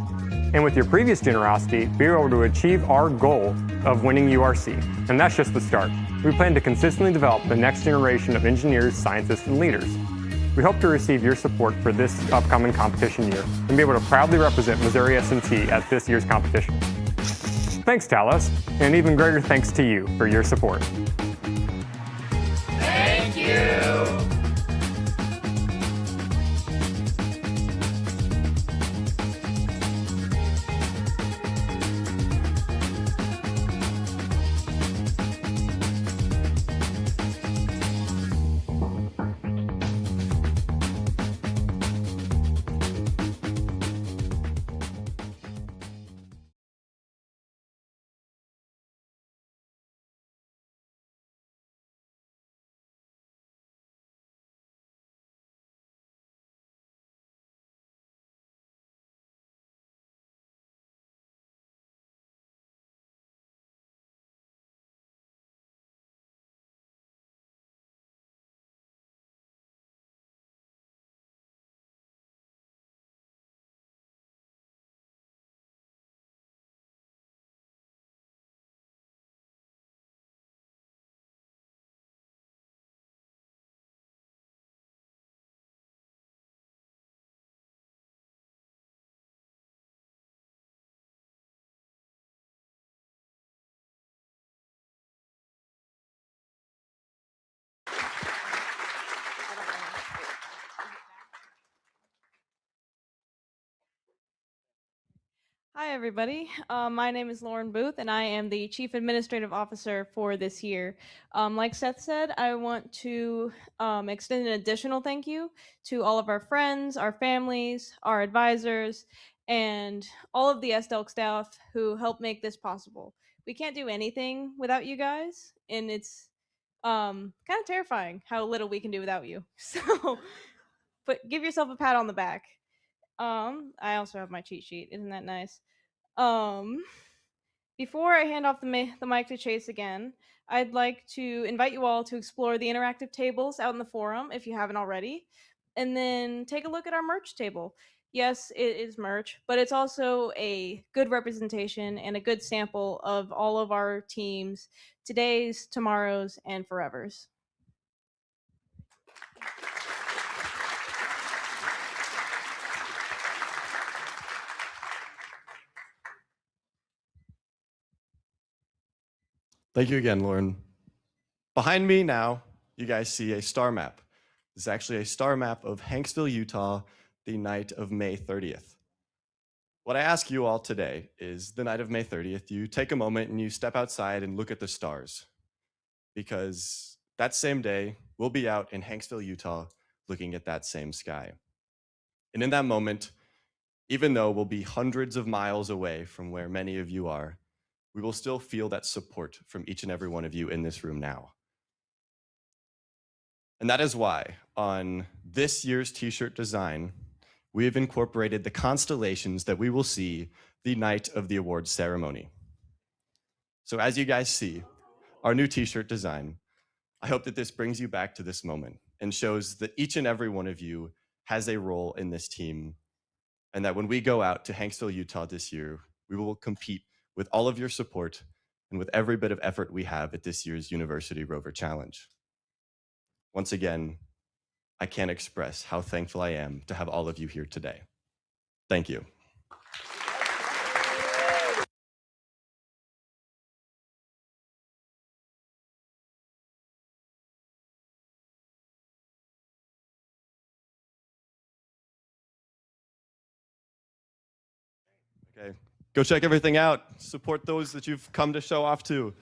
And with your previous generosity, we were able to achieve our goal of winning URC. And that's just the start. We plan to consistently develop the next generation of engineers, scientists, and leaders. We hope to receive your support for this upcoming competition year and be able to proudly represent Missouri S&T at this year's competition. Thanks, Talos, and even greater thanks to you for your support. Thank you. Hi, everybody. My name is Lauren Booth, and I am the Chief Administrative Officer for this year. Like Seth said, I want to extend an additional thank you to all of our friends, our families, our advisors, and all of the SDELC staff who help make this possible. We can't do anything without you guys, and it's kind of terrifying how little we can do without you. So, but give yourself a pat on the back. I also have my cheat sheet. Isn't that nice? Um, Before I hand off the mic to Chase again, I'd like to invite you all to explore the interactive tables out in the forum if you haven't already, and then take a look at our merch table. Yes, it is merch, but it's also a good representation and a good sample of all of our teams, today's, tomorrow's, and forever's. Thank you again, Lauren. Behind me now, you guys see a star map. This is actually a star map of Hanksville, Utah, the night of May 30th. What I ask you all today is the night of May 30th, you take a moment and you step outside and look at the stars. Because that same day, we'll be out in Hanksville, Utah, looking at that same sky. And in that moment, even though we'll be hundreds of miles away from where many of you are, we will still feel that support from each and every one of you in this room now. And that is why on this year's t-shirt design, we have incorporated the constellations that we will see the night of the awards ceremony. So as you guys see, our new t-shirt design, I hope that this brings you back to this moment and shows that each and every one of you has a role in this team, and that when we go out to Hanksville, Utah this year, we will compete with all of your support and with every bit of effort we have at this year's University Rover Challenge. Once again, I can't express how thankful I am to have all of you here today. Thank you. Okay, go check everything out. Support those that you've come to show off to.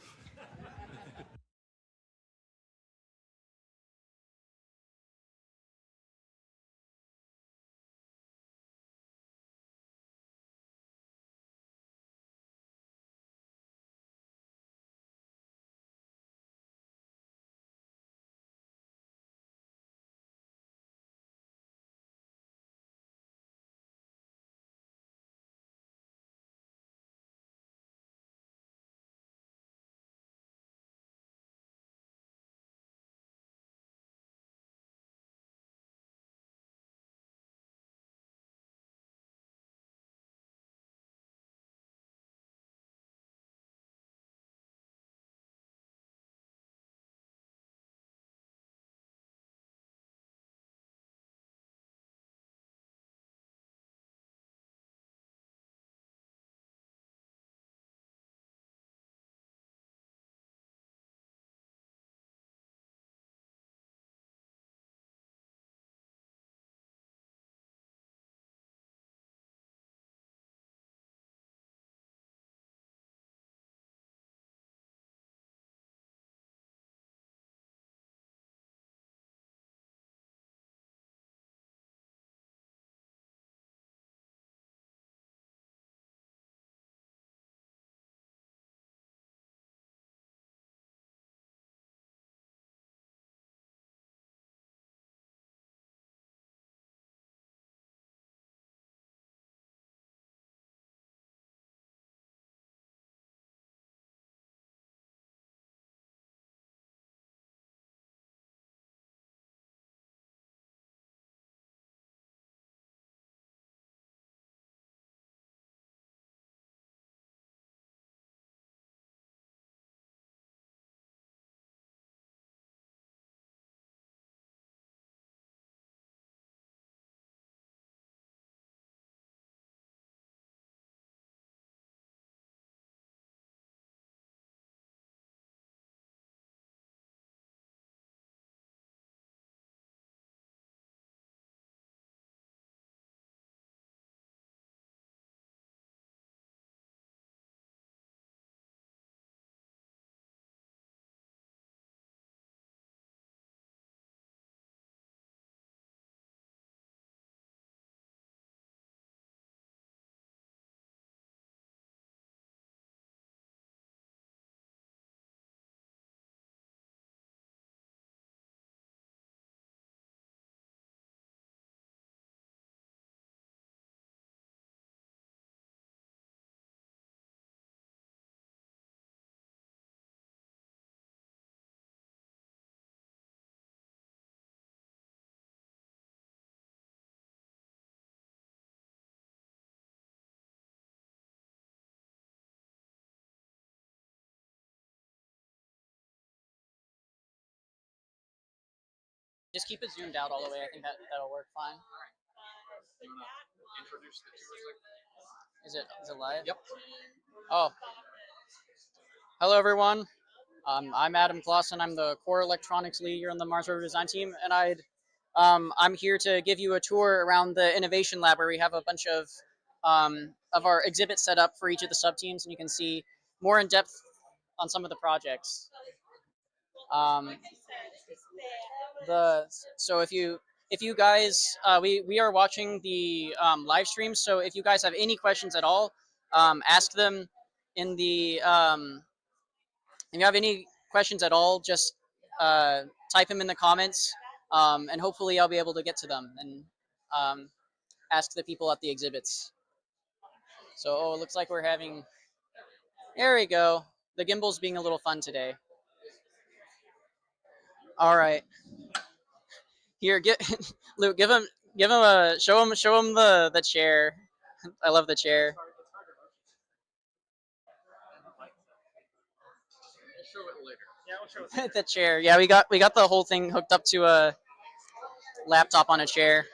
Just keep it zoomed out all the way. I think that'll work fine. Is it live? Yep. Oh. Hello, everyone. I'm Adam Clausen. I'm the core electronics lead here on the Mars Rover design team, and I'm here to give you a tour around the innovation lab where we have a bunch of our exhibits set up for each of the sub teams, and you can see more in depth on some of the projects. So if you guys we are watching the live stream, so if you guys have any questions at all, ask them in the if you have any questions at all, just type them in the comments, and hopefully I'll be able to get to them and ask the people at the exhibits. So it looks like we're having, there we go. The gimbal's being a little fun today. All right. Here, Luke, show him the chair. I love the chair. The chair. Yeah, we got the whole thing hooked up to a laptop on a chair.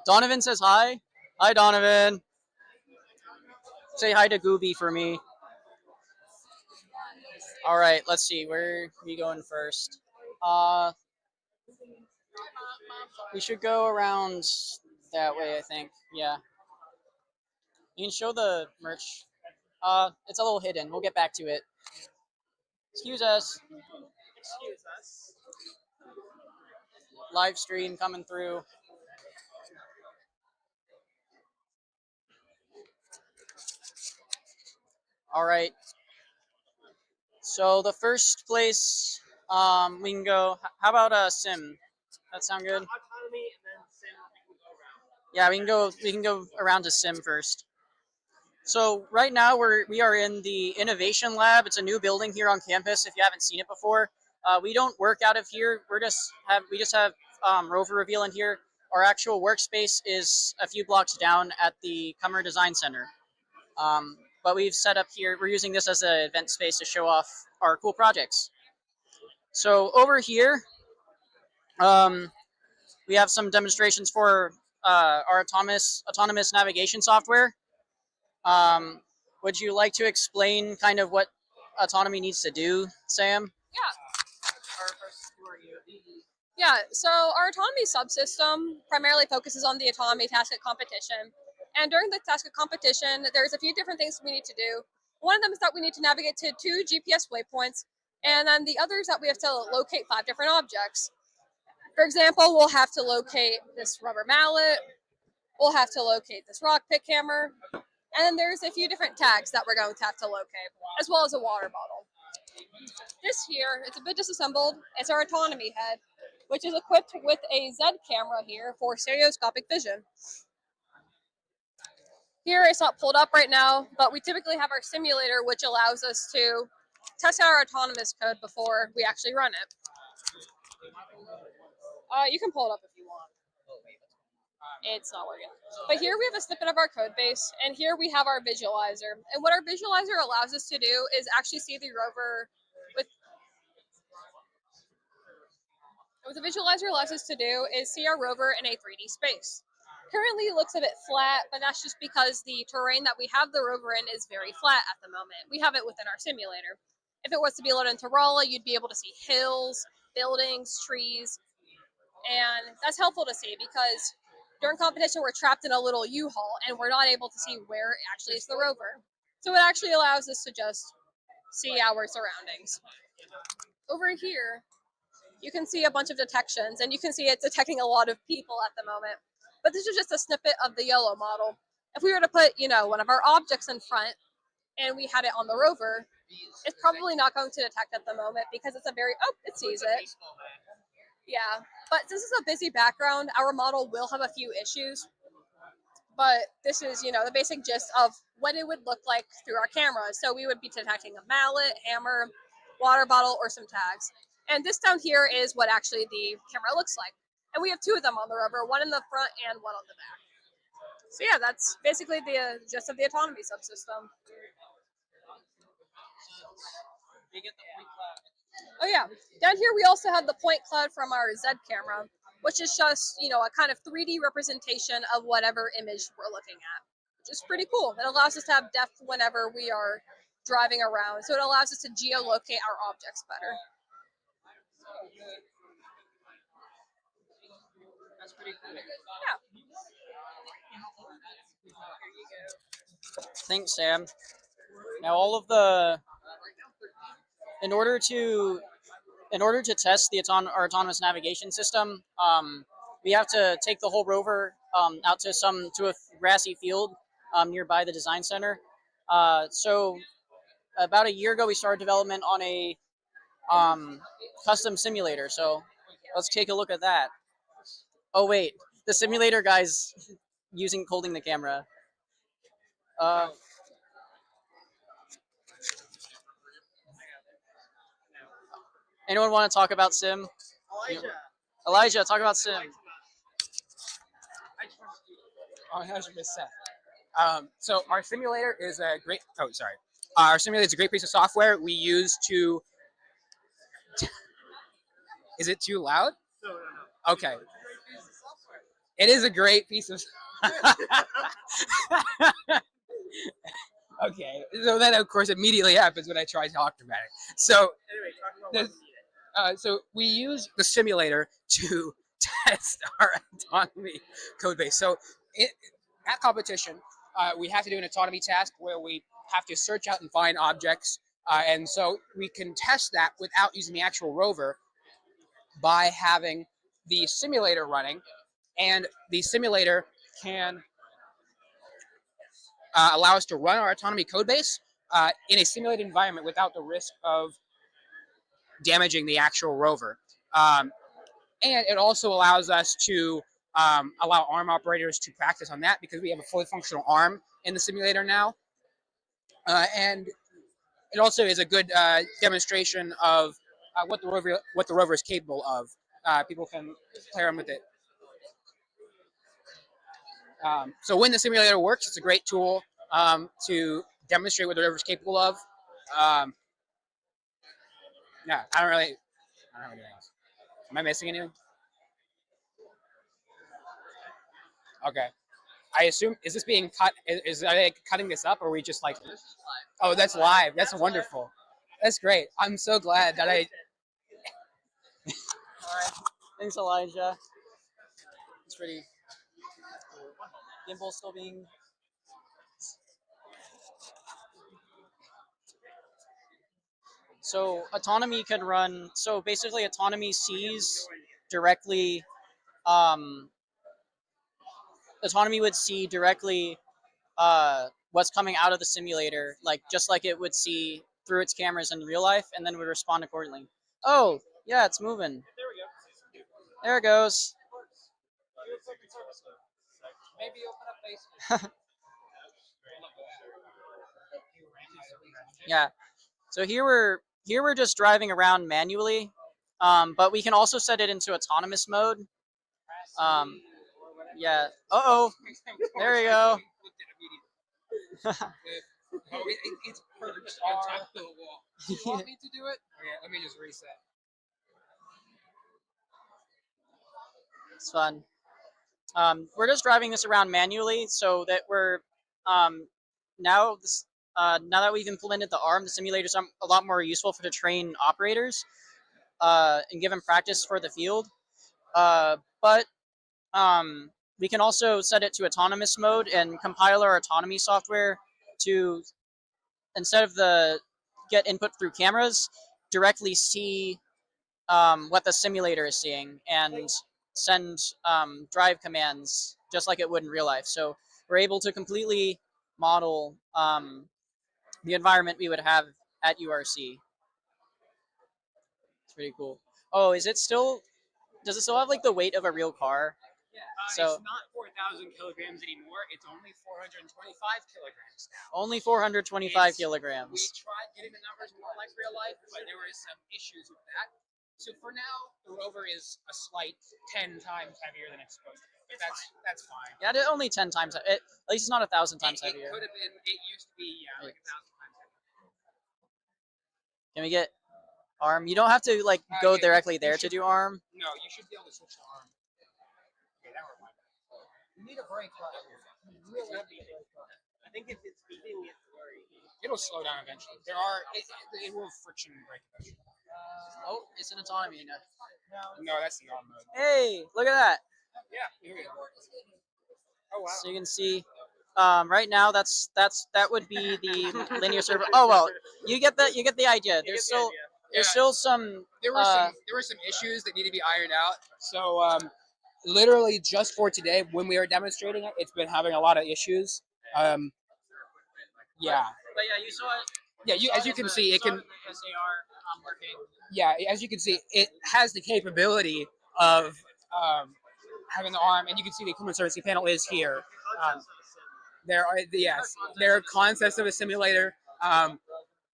Donovan says hi. Hi, Donovan. Say hi to Gooby for me. All right, let's see. Where are we going first? We should go around that way, I think. Yeah. You can show the merch. It's a little hidden. We'll get back to it. Excuse us. Excuse us. Live stream coming through. All right. So the first place we can go. How about sim? That sound good? Autonomy and then sim. Yeah, we can go around to sim first. So right now we are in the innovation lab. It's a new building here on campus. If you haven't seen it before, we don't work out of here. We just have Rover Reveal in here. Our actual workspace is a few blocks down at the Cummer Design Center. But we've set up here. We're using this as an event space to show off our cool projects. So over here, we have some demonstrations for our autonomous navigation software. Would you like to explain kind of what autonomy needs to do, Sam? Yeah, so our autonomy subsystem primarily focuses on the autonomy task at competition. And during the task at competition, there's a few different things we need to do. One of them is that we need to navigate to 2 GPS waypoints, and then the other is that we have to locate 5 different objects. For example, we'll have to locate this rubber mallet, we'll have to locate this rock pick hammer, and then there's a few different tags that we're going to have to locate, as well as a water bottle. This here, it's a bit disassembled. It's our autonomy head, which is equipped with a Z camera here for stereoscopic vision. Here it's not pulled up right now, but we typically have our simulator, which allows us to test out our autonomous code before we actually run it. You can pull it up if you want. It's not working. But here we have a snippet of our code base, and here we have our visualizer. And what our visualizer allows us to do is actually see the rover What the visualizer allows us to do is see our rover in a 3D space. Currently it looks a bit flat, but that's just because the terrain that we have the rover in is very flat at the moment. We have it within our simulator. If it was to be loaded into Rala, you'd be able to see hills, buildings, trees, and that's helpful to see because during competition we're trapped in a little U-Haul and we're not able to see where actually is the rover. So it actually allows us to just see our surroundings. Over here, you can see a bunch of detections, and you can see it's detecting a lot of people at the moment. But this is just a snippet of the yellow model. If we were to put, one of our objects in front and we had it on the rover, it's probably not going to detect at the moment because it's it sees it. Yeah, but since it's a busy background, our model will have a few issues. But this is, the basic gist of what it would look like through our camera. So we would be detecting a mallet, hammer, water bottle, or some tags. And this down here is what actually the camera looks like. And we have 2 of them on the rover, one in the front and one on the back. So yeah, that's basically the gist of the autonomy subsystem. Oh yeah, down here we also have the point cloud from our Z camera, which is just, you know, a kind of 3D representation of whatever image we're looking at, which is pretty cool. It allows us to have depth whenever we are driving around, so it allows us to geolocate our objects better. That's pretty cool. Yeah. Thanks, Sam. Now all of the, in order to test the our autonomous navigation system, we have to take the whole rover out to a grassy field nearby the design center. So about a year ago, we started development on a custom simulator. So let's take a look at that. Oh wait, the simulator guy's holding the camera. Anyone want to talk about sim? Elijah, talk about sim. Oh, I just missed that. So our simulator is a great. Oh, sorry. Our simulator is a great piece of software we use to. Is it too loud? No. Okay. It is a great piece of. Okay. So that of course immediately happens when I try talking about it. So anyway, so we use the simulator to test our autonomy code base. So at competition, we have to do an autonomy task where we have to search out and find objects. And so we can test that without using the actual rover by having the simulator running. And the simulator can allow us to run our autonomy code base in a simulated environment without the risk of damaging the actual rover. And it also allows us to allow ARM operators to practice on that because we have a fully functional ARM in the simulator now. And it also is a good demonstration of what the rover is capable of. People can play around with it. So when the simulator works, it's a great tool to demonstrate what the rover is capable of. Yeah, I don't have anything else. Am I missing anything? Okay. I assume, is this being cut? Are they cutting this up, or are we just like? Oh, that's live. That's wonderful. That's great. I'm so glad that I. All right. Thanks, Elijah. It's pretty. Gimbal still being. So autonomy can run. So basically, autonomy sees directly. Autonomy would see directly what's coming out of the simulator, like just like it would see through its cameras in real life, and then would respond accordingly. Oh, yeah, it's moving. There it goes. Maybe open up Yeah. So here we're just driving around manually, but we can also set it into autonomous mode. Yeah. Uh-oh. There we go. It's perched on top of the wall. Do you want me to do it? Okay, let me just reset. It's fun. We're just driving this around manually so that we're now that we've implemented the ARM, the simulators are a lot more useful to train operators and give them practice for the field. But we can also set it to autonomous mode and compile our autonomy software to, instead of get input through cameras, directly see what the simulator is seeing and send drive commands just like it would in real life. So we're able to completely model the environment we would have at URC. It's pretty cool. Oh, does it still have like the weight of a real car? Yeah, so it's not 4,000 kilograms anymore. It's only 425 kilograms now. Only 425 kilograms. We tried getting the numbers more like real life, but there were some issues with that. So for now, the rover is a slight 10 times heavier than it's supposed to be. That's fine. Yeah, only 10 times. At least it's not 1,000 times heavier. It could have been. It used to be like 1,000 times heavier. Can we get? ARM. You don't have to like go yeah, directly you there to should- do ARM. No, you should be able to switch to ARM. Okay, that worked. You need a brake light. I think if it's beeping, it's worrying. It'll slow down eventually. It will friction brake eventually. Oh, it's an autonomy now. No, that's the ARM mode. Hey, look at that. Yeah, here we go. Oh wow. So you can see, right now that would be the linear server. Oh well, you get the idea. There's still some. There were some issues that need to be ironed out. So literally just for today, when we were demonstrating it, it's been having a lot of issues. Yeah. But yeah, you saw it. Yeah, as you can see, it can. SAR working. Yeah, as you can see, it has the capability of having the ARM, and you can see the equipment servicing panel is here. There are concepts of a simulator.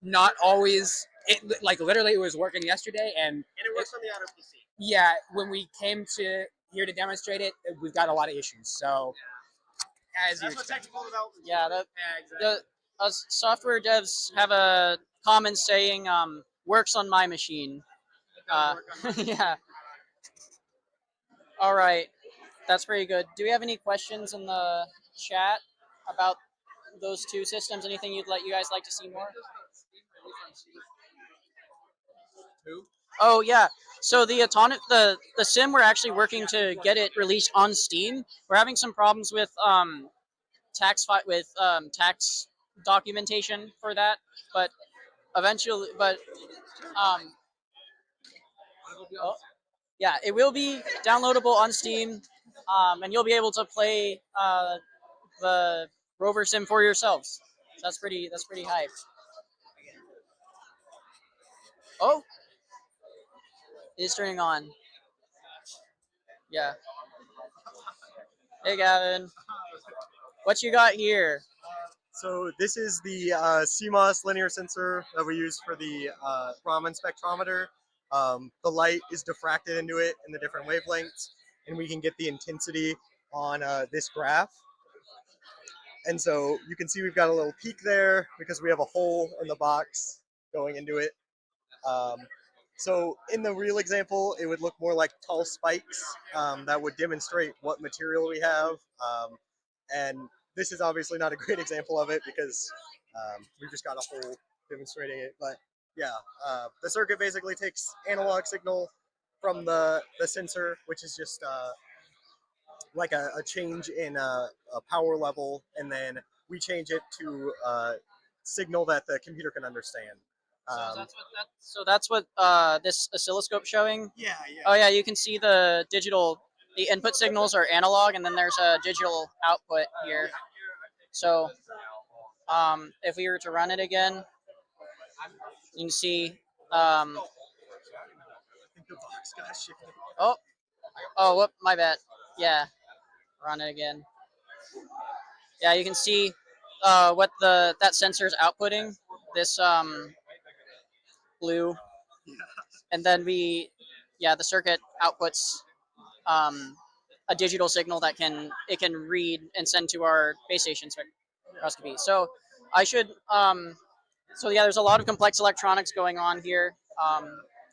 Not always. Literally, it was working yesterday, and it works on the auto PC. Yeah, when we came here to demonstrate it, we've got a lot of issues. So, as That's what technical development. Yeah, exactly. us software devs have a common saying, works on my machine. Yeah. All right, that's pretty good. Do we have any questions in the chat about those two systems? Anything you guys like to see more? Oh yeah. So the sim, we're actually working to get it released on Steam. We're having some problems with tax documentation for that, but eventually, yeah, it will be downloadable on Steam, and you'll be able to play the Rover Sim for yourselves. So that's pretty hype. Oh, it's turning on. Yeah. Hey, Gavin. What you got here? So this is the CMOS linear sensor that we use for the Raman spectrometer. The light is diffracted into it in the different wavelengths, and we can get the intensity on this graph. And so you can see we've got a little peak there because we have a hole in the box going into it. So in the real example, it would look more like tall spikes that would demonstrate what material we have. And this is obviously not a great example of it because we've just got a hole demonstrating it. But yeah, the circuit basically takes analog signal from the sensor, which is just like a change in a power level, and then we change it to signal that the computer can understand. So that's what this oscilloscope showing? Yeah. Oh yeah, you can see the input signals are analog, and then there's a digital output here. So if we were to run it again, you can see. Whoop, my bad. Yeah, run it again. Yeah, you can see what that sensor is outputting. This blue, and then the circuit outputs a digital signal that it can read and send to our Basestation spectroscopy. So so yeah, there's a lot of complex electronics going on here.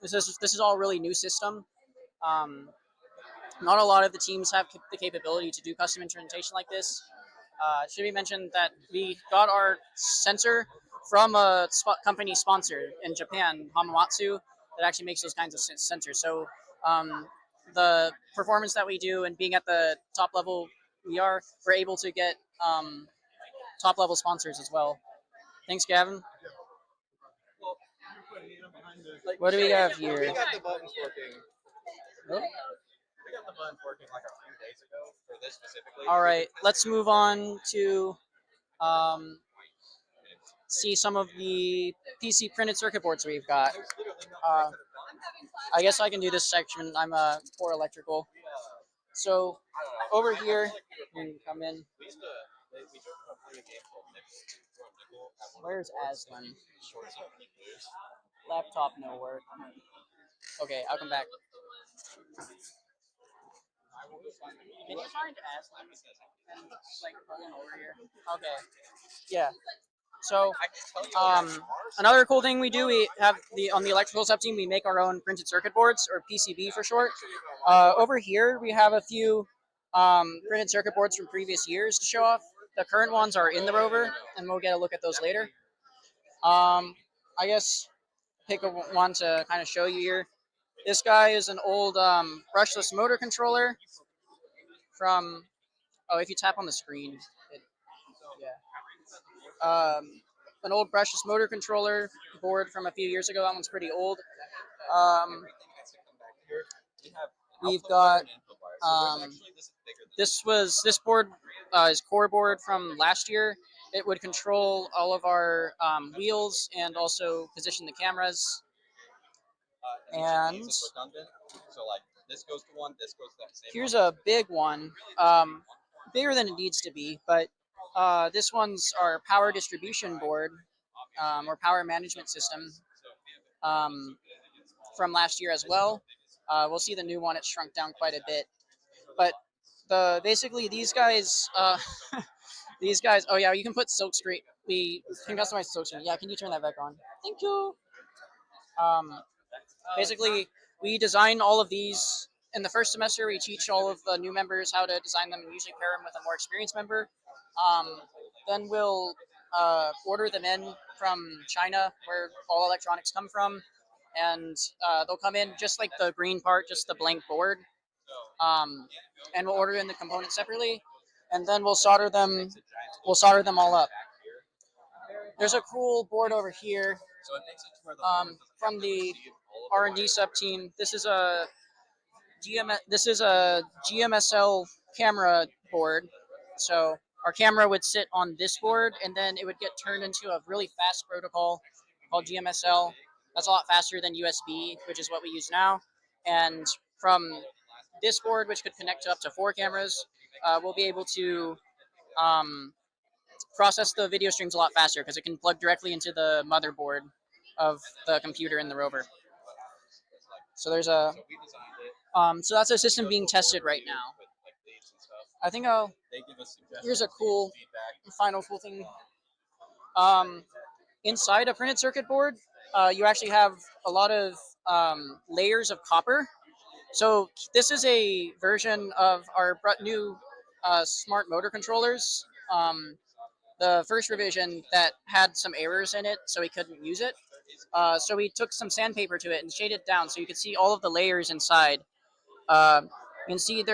This is all really new system. Not a lot of the teams have the capability to do custom instrumentation like this. Should be mentioned that we got our sensor from a company sponsor in Japan, Hamamatsu, that actually makes those kinds of sensors. So the performance that we do and being at the top level we're able to get top level sponsors as well. Thanks, Gavin. What do we have here? We got the buttons working. Oh. We got the buttons working like a few days ago for this specifically. All right, let's move on to see some of the PC printed circuit boards we've got. I guess I can do this section. I'm for electrical. So over here, you can come in. Where's Aslan? Laptop no work. Okay, I'll come back. Can you find Aslan and like pull him over here? Okay. Yeah. So another cool thing we do, we have on the electrical subteam, we make our own printed circuit boards, or PCB for short. Over here, we have a few printed circuit boards from previous years to show off. The current ones are in the Rover, and we'll get a look at those later. I guess pick one to kind of show you here. This guy is an old brushless motor controller from, oh, if you tap on the screen, an old brushless motor controller board from a few years ago. That one's pretty old. We've got this board is core board from last year. It would control all of our wheels and also position the cameras. And here's a big one, bigger than it needs to be, but this one's our power distribution board, or power management system, from last year as well. We'll see the new one, it's shrunk down quite a bit. But basically these guys, oh yeah, you can put silk screen. We can customize silk screen. Yeah, can you turn that back on? Thank you. Basically, we design all of these in the first semester. We teach all of the new members how to design them and usually pair them with a more experienced member. Then we'll order them in from China, where all electronics come from, and they'll come in just like the green part, just the blank board. And we'll order in the components separately, and then we'll solder them. We'll solder them all up. There's a cool board over here from the R&D sub team. This is a GMSL camera board. So our camera would sit on this board, and then it would get turned into a really fast protocol called GMSL. That's a lot faster than USB, which is what we use now. And from this board, which could connect to up to 4 cameras, we'll be able to process the video streams a lot faster because it can plug directly into the motherboard of the computer in the Rover. So there's a, so that's a system being tested right now. I think here's a final cool thing. Inside a printed circuit board, you actually have a lot of layers of copper. So this is a version of our new smart motor controllers. The first revision that had some errors in it, so we couldn't use it. So we took some sandpaper to it and shaded it down so you could see all of the layers inside. You can see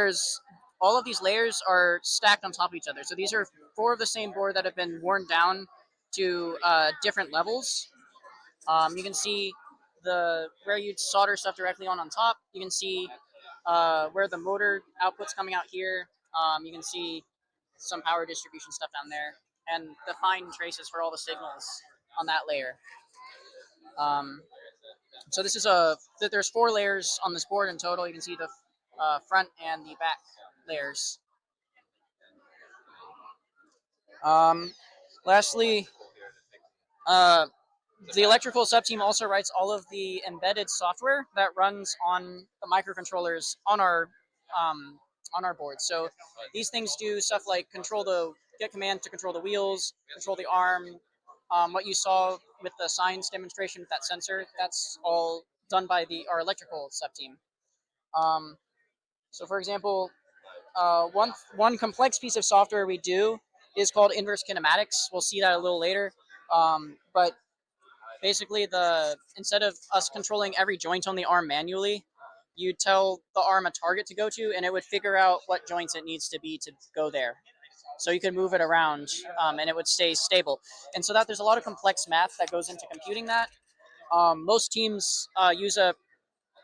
all of these layers are stacked on top of each other. So these are 4 of the same board that have been worn down to different levels. You can see where you'd solder stuff directly on top. You can see where the motor output's coming out here. You can see some power distribution stuff down there, and the fine traces for all the signals on that layer. So this is there's 4 layers on this board in total. You can see the front and the back layers. Lastly, the electrical subteam also writes all of the embedded software that runs on the microcontrollers on our board. So these things do stuff like get command to control the wheels, control the arm. What you saw with the science demonstration with that sensor, that's all done by our electrical subteam. So for example, one complex piece of software we do is called inverse kinematics. We'll see that a little later. But basically, instead of us controlling every joint on the arm manually, you tell the arm a target to go to, and it would figure out what joints it needs to be to go there. So you can move it around, and it would stay stable. And so there's a lot of complex math that goes into computing that. Most teams use an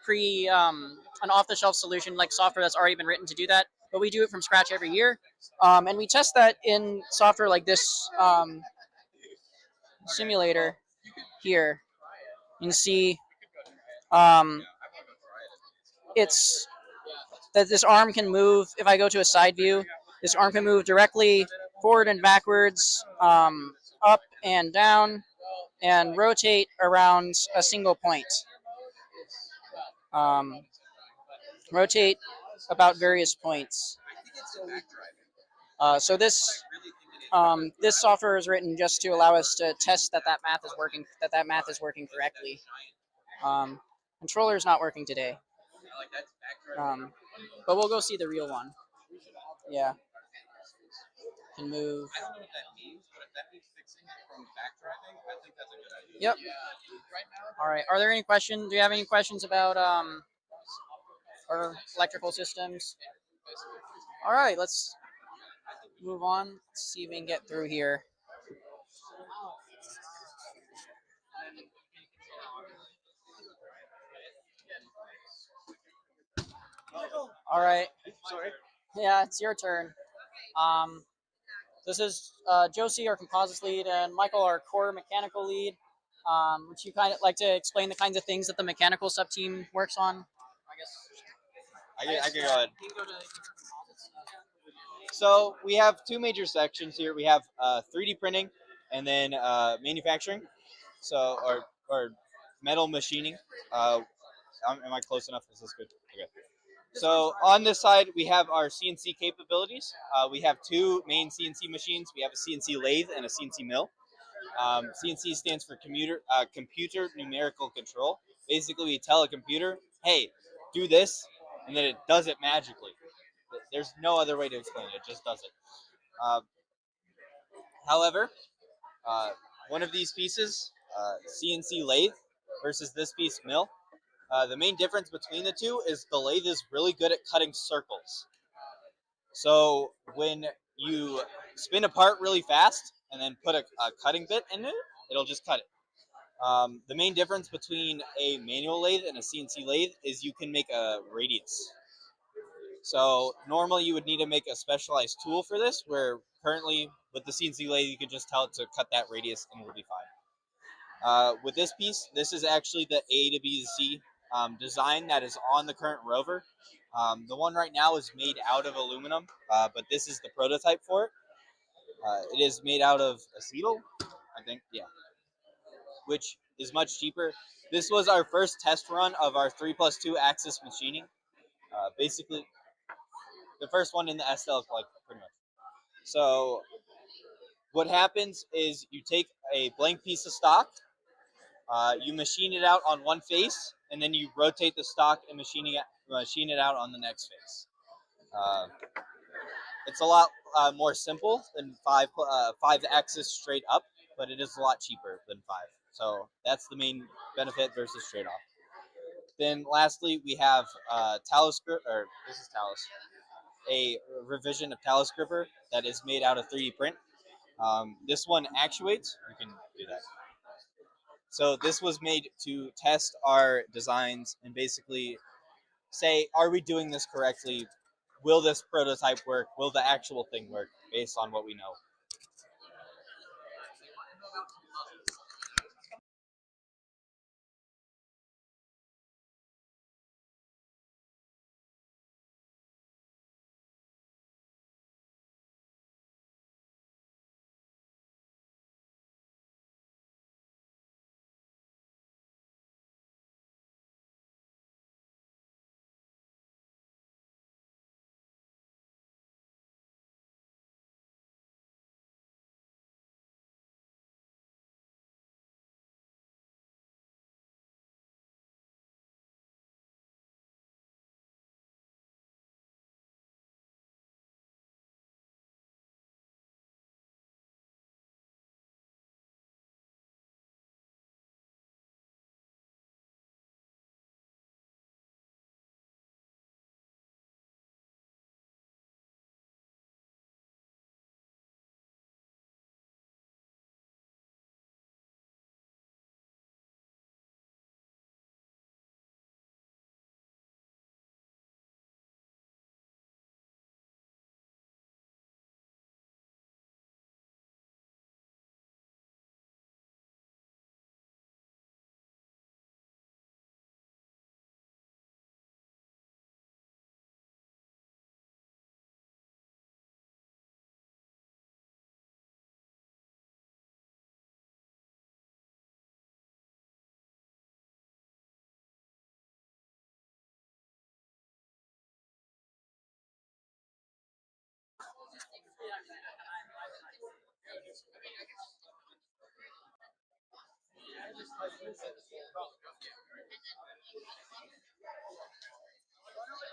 off-the-shelf solution like software that's already been written to do that, but we do it from scratch every year. And we test that in software like this simulator here. You can see it's that this arm can move. If I go to a side view, this arm can move directly forward and backwards, up and down, and rotate around a single point. Rotate about various points. So this This software is written just to allow us to test that math is working, correctly. Controller is not working today, but we'll go see the real one. Yeah, can move. I don't know what that means, but if that means fixing it from backdragging, I think that's a good idea. Yep. All right. Are there any questions? Do you have any questions about our electrical systems? All right. Let's move on. Let's see if we can get through here. All right. Sorry. Yeah, it's your turn. This is Josie, our composites lead, and Michael, our core mechanical lead. Would you kind of like to explain the kinds of things that the mechanical subteam works on? I can go ahead. So we have two major sections here. We have 3D printing and then manufacturing. So or metal machining. Am I close enough? Is this good? Okay. So on this side, we have our CNC capabilities. We have two main CNC machines. We have a CNC lathe and a CNC mill. CNC stands for computer numerical control. Basically, we tell a computer, hey, do this, and then it does it magically. There's no other way to explain it. It just does it. However, one of these pieces, CNC lathe, versus this piece mill, the main difference between the two is the lathe is really good at cutting circles. So when you spin a part really fast and then put a cutting bit in it, it'll just cut it. The main difference between a manual lathe and a CNC lathe is you can make a radius. So normally you would need to make a specialized tool for this, where currently with the CNC lathe you can just tell it to cut that radius and it'll be fine. With this piece, this is actually the A to B to C design that is on the current rover. The one right now is made out of aluminum, but this is the prototype for it. It is made out of acetal, I think, yeah, which is much cheaper. This was our first test run of our 3+2 axis machining. Basically, the first one in the SL, like, pretty much. So what happens is you take a blank piece of stock, you machine it out on one face, and then you rotate the stock and machine it out on the next face. It's a lot more simple than five axis straight up, but it is a lot cheaper than 5. So that's the main benefit versus straight off. Then lastly, we have Talos, or this is Talos, a revision of Talos gripper that is made out of 3D print. This one actuates. You can do that. So this was made to test our designs and basically say, are we doing this correctly? Will this prototype work? Will the actual thing work based on what we know?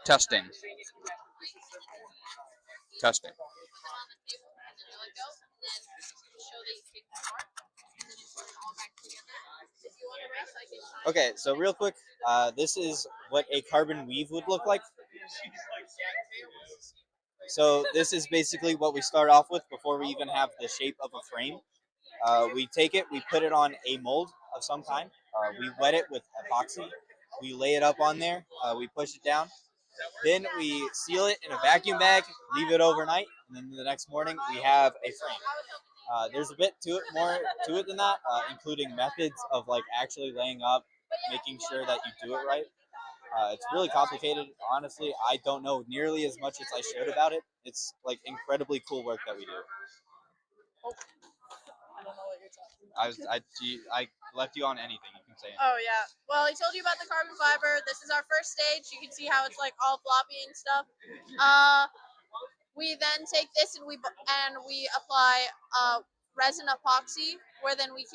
Testing. Testing. Okay, so real quick, this is what a carbon weave would look like. So this is basically what we start off with before we even have the shape of a frame. We take it, we put it on a mold of some kind. We wet it with epoxy. We lay it up on there. We push it down. Then we seal it in a vacuum bag, leave it overnight, and then the next morning we have a frame. There's a bit more to it than that, including methods of like actually laying up, making sure that you do it right. It's really complicated. Honestly, I don't know nearly as much as I should about it. It's like incredibly cool work that we do. I left you on anything. You can say anything. Oh yeah. Well, he told you about the carbon fiber. This is our first stage. You can see how it's like all floppy and stuff. We then take this and we apply resin epoxy, where then we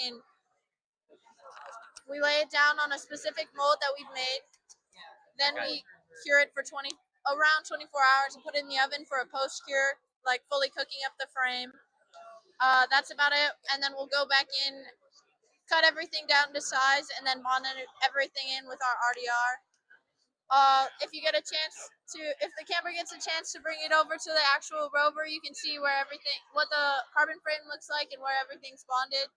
lay it down on a specific mold that we've made. Then we cure it for around 24 hours and put it in the oven for a post cure, like fully cooking up the frame. That's about it. And then we'll go back in, cut everything down to size, and then monitor everything in with our RDR. If you get a chance if the camera gets a chance to bring it over to the actual rover, you can see what the carbon frame looks like and where everything's bonded.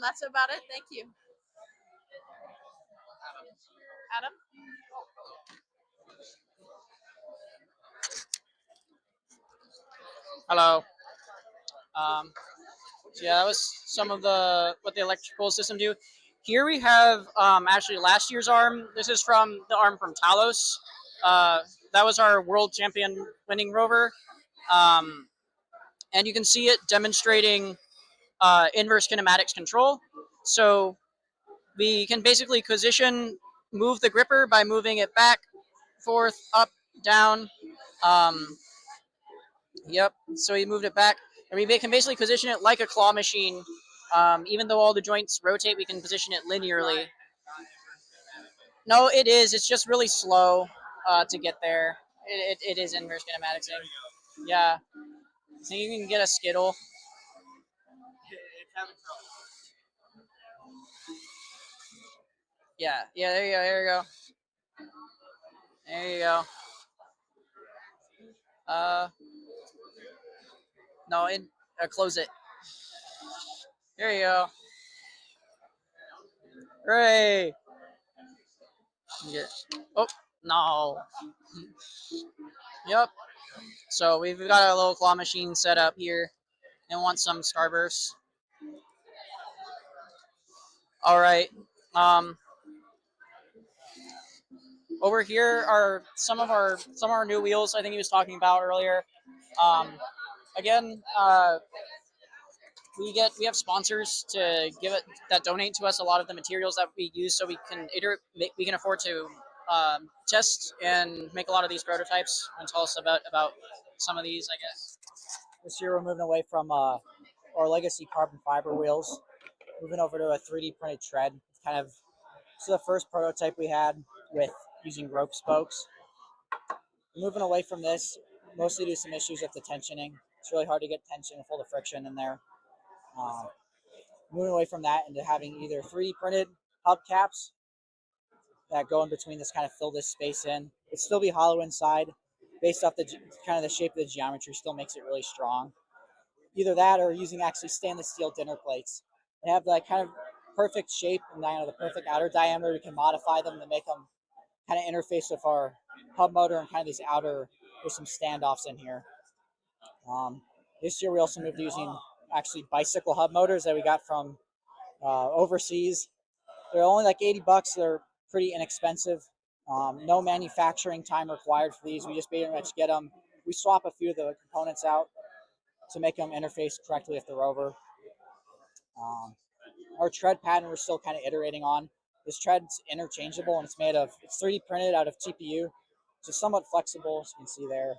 That's about it. Thank you. Adam? Hello. So yeah, that was some of what the electrical system do. Here we have actually last year's arm. This is from the arm from Talos. That was our world champion winning rover. And you can see it demonstrating inverse kinematics control. So we can basically move the gripper by moving it back, forth, up, down. Yep, so we moved it back. And we can basically position it like a claw machine. Even though all the joints rotate, we can position it linearly. No, it is. It's just really slow to get there. It is inverse kinematics. Yeah. So you can get a Skittle. Yeah, there you go, there you go. There you go. No, close it. There you go. Hooray! Oh, no. Yep. So we've got a little claw machine set up here and want some starbursts. All right. Over here are some of our new wheels I think he was talking about earlier. Again, we have sponsors that donate to us a lot of the materials that we use, so we can afford to test and make a lot of these prototypes. And tell us about some of these, I guess. This year we're moving away from our legacy carbon fiber wheels, moving over to a 3D printed tread. This is the first prototype we had with using rope spokes. We're moving away from this, mostly due to some issues with the tensioning. It's really hard to get tension with all the friction in there. Moving away from that into having either 3D printed hubcaps that go in between this, kind of fill this space in. It'd still be hollow inside, based off the shape of the geometry, still makes it really strong. Either that or using actually stainless steel dinner plates. They have that kind of perfect shape and the perfect outer diameter. We can modify them to make them kind of interface with our hub motor and kind of these outer, there's some standoffs in here. This year we also moved to using actually bicycle hub motors that we got from overseas. They're only like $80. They're pretty inexpensive. No manufacturing time required for these. We just pretty much get them. We swap a few of the components out to make them interface correctly with the rover. Our tread pattern we're still kind of iterating on. This tread's interchangeable and it's 3D printed out of TPU. So somewhat flexible, as you can see there.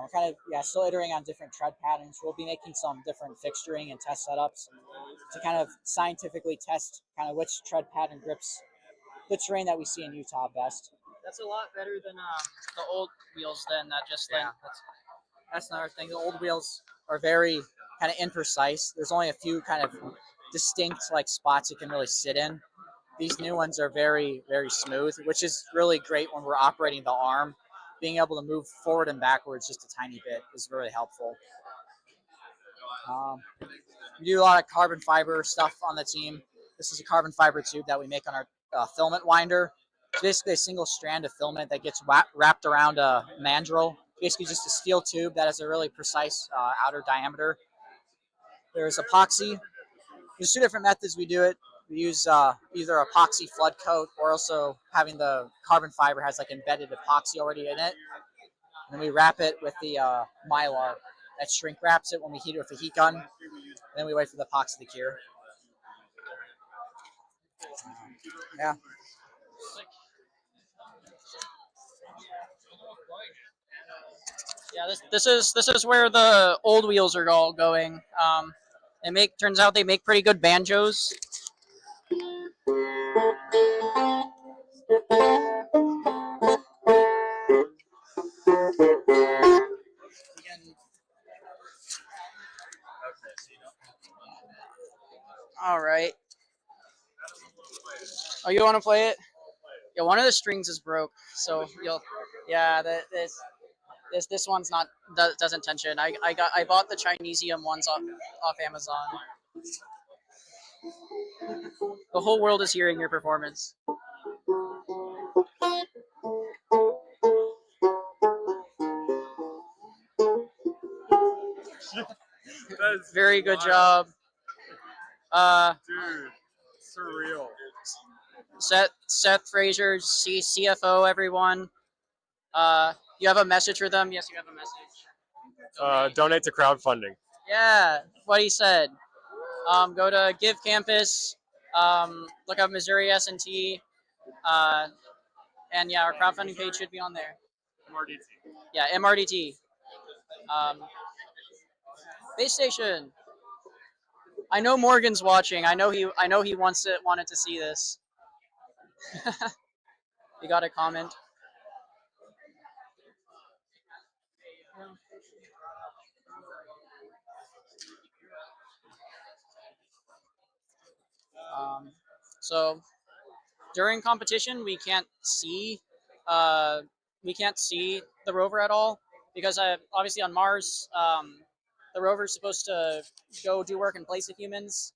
We're kind of still iterating on different tread patterns. We'll be making some different fixturing and test setups to kind of scientifically test kind of which tread pattern grips the terrain that we see in Utah best. That's a lot better than the old wheels then that just That's another thing. The old wheels are very kind of imprecise. There's only a few kind of distinct like spots you can really sit in. These new ones are very, very smooth, which is really great when we're operating the arm. Being able to move forward and backwards just a tiny bit is really helpful. We do a lot of carbon fiber stuff on the team. This is a carbon fiber tube that we make on our filament winder. It's basically a single strand of filament that gets wrapped around a mandrel. Basically just a steel tube that has a really precise outer diameter. There's epoxy. There's two different methods we do it. We use either epoxy flood coat or also having the carbon fiber has like embedded epoxy already in it. And then we wrap it with the mylar that shrink wraps it when we heat it with a heat gun. And then we wait for the epoxy to cure. Yeah. Yeah, this is where the old wheels are all going. Turns out they make pretty good banjos. All right. Oh, you want to play it? Yeah, one of the strings is broke, so yeah, this one's not doesn't tension. I bought the Chinesium ones off Amazon. The whole world is hearing your performance. Very good job. Dude, surreal. Seth Frazier, CFO, everyone. You have a message for them? Yes, you have a message. Donate to crowdfunding. Yeah, what he said. Go to Give Campus, look up Missouri S&T, and yeah, our crowdfunding page should be on there. MRDT. Yeah, MRDT. Basestation. I know Morgan's watching. I know he wanted to see this. You got a comment? So during competition, we can't see the rover at all because obviously on Mars, the rover is supposed to go do work in place of humans.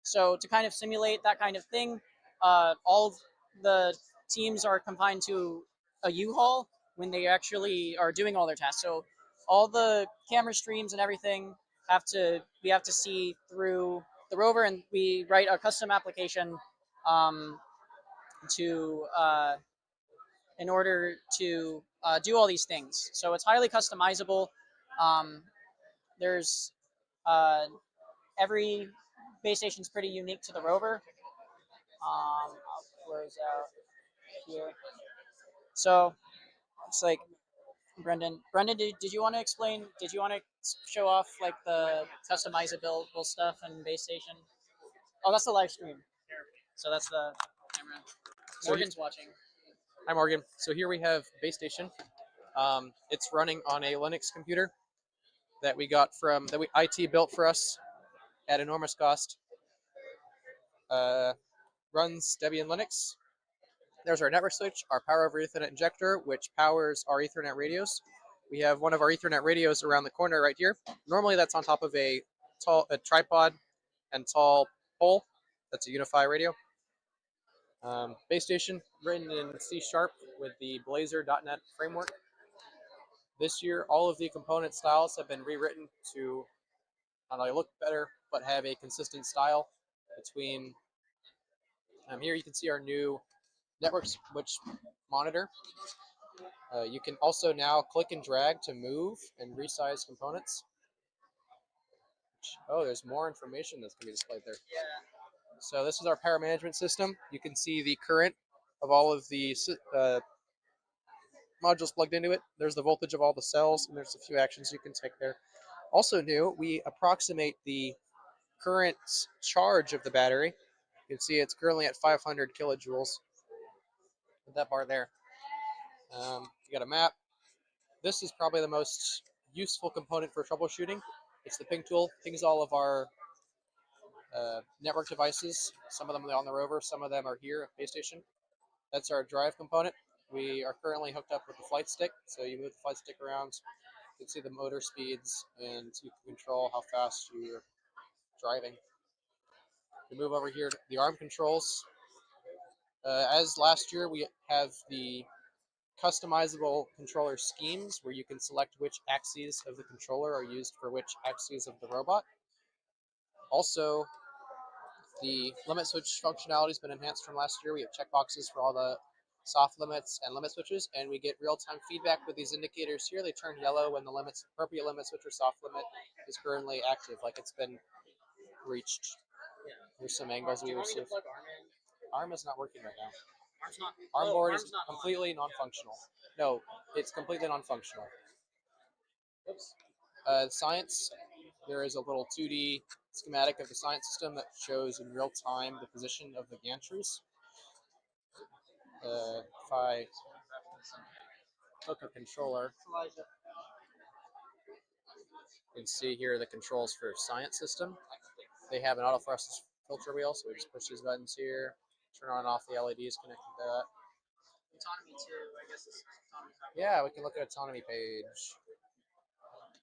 So to kind of simulate that kind of thing, all the teams are confined to a U-Haul when they actually are doing all their tasks. So all the camera streams and everything we have to see through the rover, and we write a custom application in order to do all these things. So it's highly customizable. There's every base station's pretty unique to the rover. I'll close out here. So it's like Brendan, did you want to explain? Did you want to show off like the customizable stuff in base station? Oh, that's the live stream. So that's the camera. Morgan's watching. Hi, Morgan. So here we have Basestation. It's running on a Linux computer that we got IT built for us at enormous cost. Runs Debian Linux. There's our network switch, our power over Ethernet injector, which powers our Ethernet radios. We have one of our Ethernet radios around the corner right here. Normally that's on top of a tripod and tall pole. That's a Unify radio. Base station written in C# with the Blazor.NET framework. This year, all of the component styles have been rewritten to not only look better, but have a consistent style between. Here you can see our new network switch monitor. You can also now click and drag to move and resize components. Oh, there's more information that's going to be displayed there. Yeah. So this is our power management system. You can see the current of all of the modules plugged into it. There's the voltage of all the cells, and there's a few actions you can take there. Also new, we approximate the current charge of the battery. You can see it's currently at 500 kilojoules. With that bar there. You got a map. This is probably the most useful component for troubleshooting. It's the ping tool. Pings all of our network devices. Some of them are on the rover, some of them are here at Basestation. That's our drive component. We are currently hooked up with the flight stick, so you move the flight stick around, you can see the motor speeds, and you can control how fast you're driving. We move over here to the arm controls. As last year, we have the customizable controller schemes where you can select which axes of the controller are used for which axes of the robot. Also, the limit switch functionality has been enhanced from last year. We have checkboxes for all the soft limits and limit switches, and we get real-time feedback with these indicators here. They turn yellow when the appropriate limit switch or soft limit is currently active, like it's been reached. Here's some angles we received. ARM is not working right now. ARM board is completely non-functional. No, it's completely non-functional. Oops. Science, there is a little 2D schematic of the science system that shows in real time the position of the gantries. If I hook a controller, you can see here the controls for science system. They have an autofluorescence filter wheel, so we just push these buttons here, turn on and off the LEDs connected to that. Autonomy too, I guess this is autonomy. Yeah, we can look at autonomy page.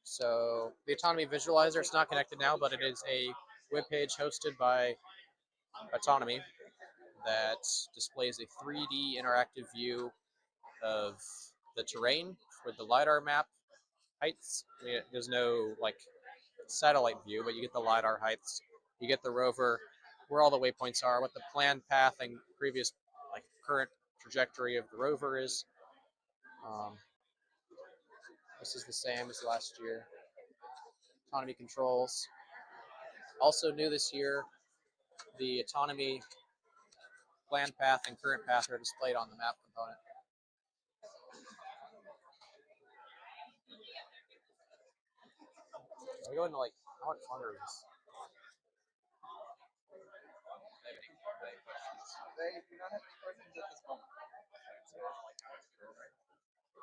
So the autonomy visualizer, it's not connected now, but it is a web page hosted by Autonomy that displays a 3D interactive view of the terrain with the LiDAR map heights. There's no like satellite view, but you get the LiDAR heights. You get the rover, where all the waypoints are, what the planned path and previous like current trajectory of the rover is. This is the same as last year. Autonomy controls. Also new this year, the autonomy planned path and current path are displayed on the map component. We go into like how much longer is this?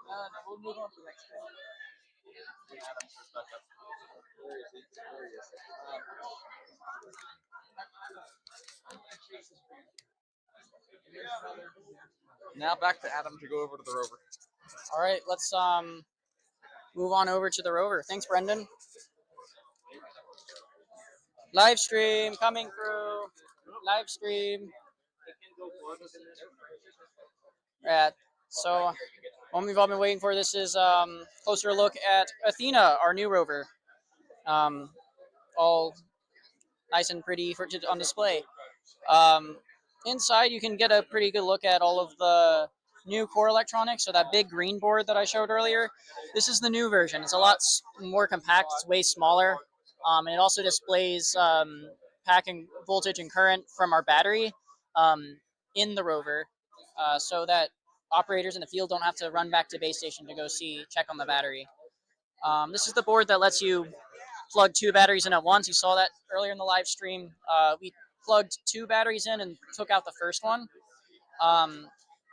No, we'll move on to the next one. Now back to Adam to go over to the rover. All right, let's move on over to the rover. Thanks, Brendan. Live stream coming through. Live stream. Right. So, one we've all been waiting for. This is closer look at Athena, our new rover. All nice and pretty on display. Inside, you can get a pretty good look at all of the new core electronics. So that big green board that I showed earlier, this is the new version. It's a lot more compact. It's way smaller. And it also displays packing voltage and current from our battery in the rover, so that operators in the field don't have to run back to base station to go check on the battery. This is the board that lets you plug 2 batteries in at once. You saw that earlier in the live stream. We plugged 2 batteries in and took out the first one.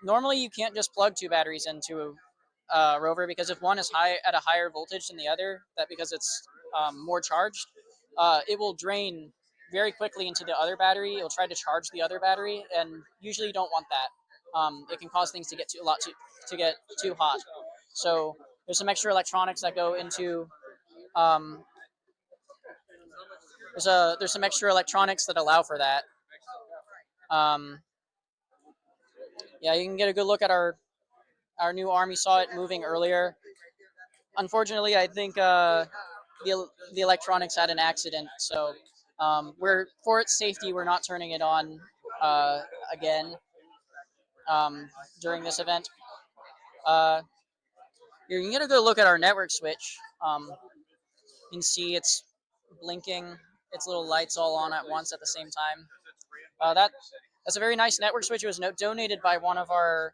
Normally, you can't just plug 2 batteries into a rover because if one is at a higher voltage than the other, because it's more charged, it will drain very quickly into the other battery. It'll try to charge the other battery, and usually you don't want that. It can cause things to get too hot. So there's some extra electronics that go into. There's some extra electronics that allow for that. Yeah, you can get a good look at our new arm. You saw it moving earlier. Unfortunately, I think the electronics had an accident, so for its safety, we're not turning it on again during this event. You can get a good look at our network switch. You can see it's blinking, its little lights all on at once at the same time. That's a very nice network switch. It was donated by one of our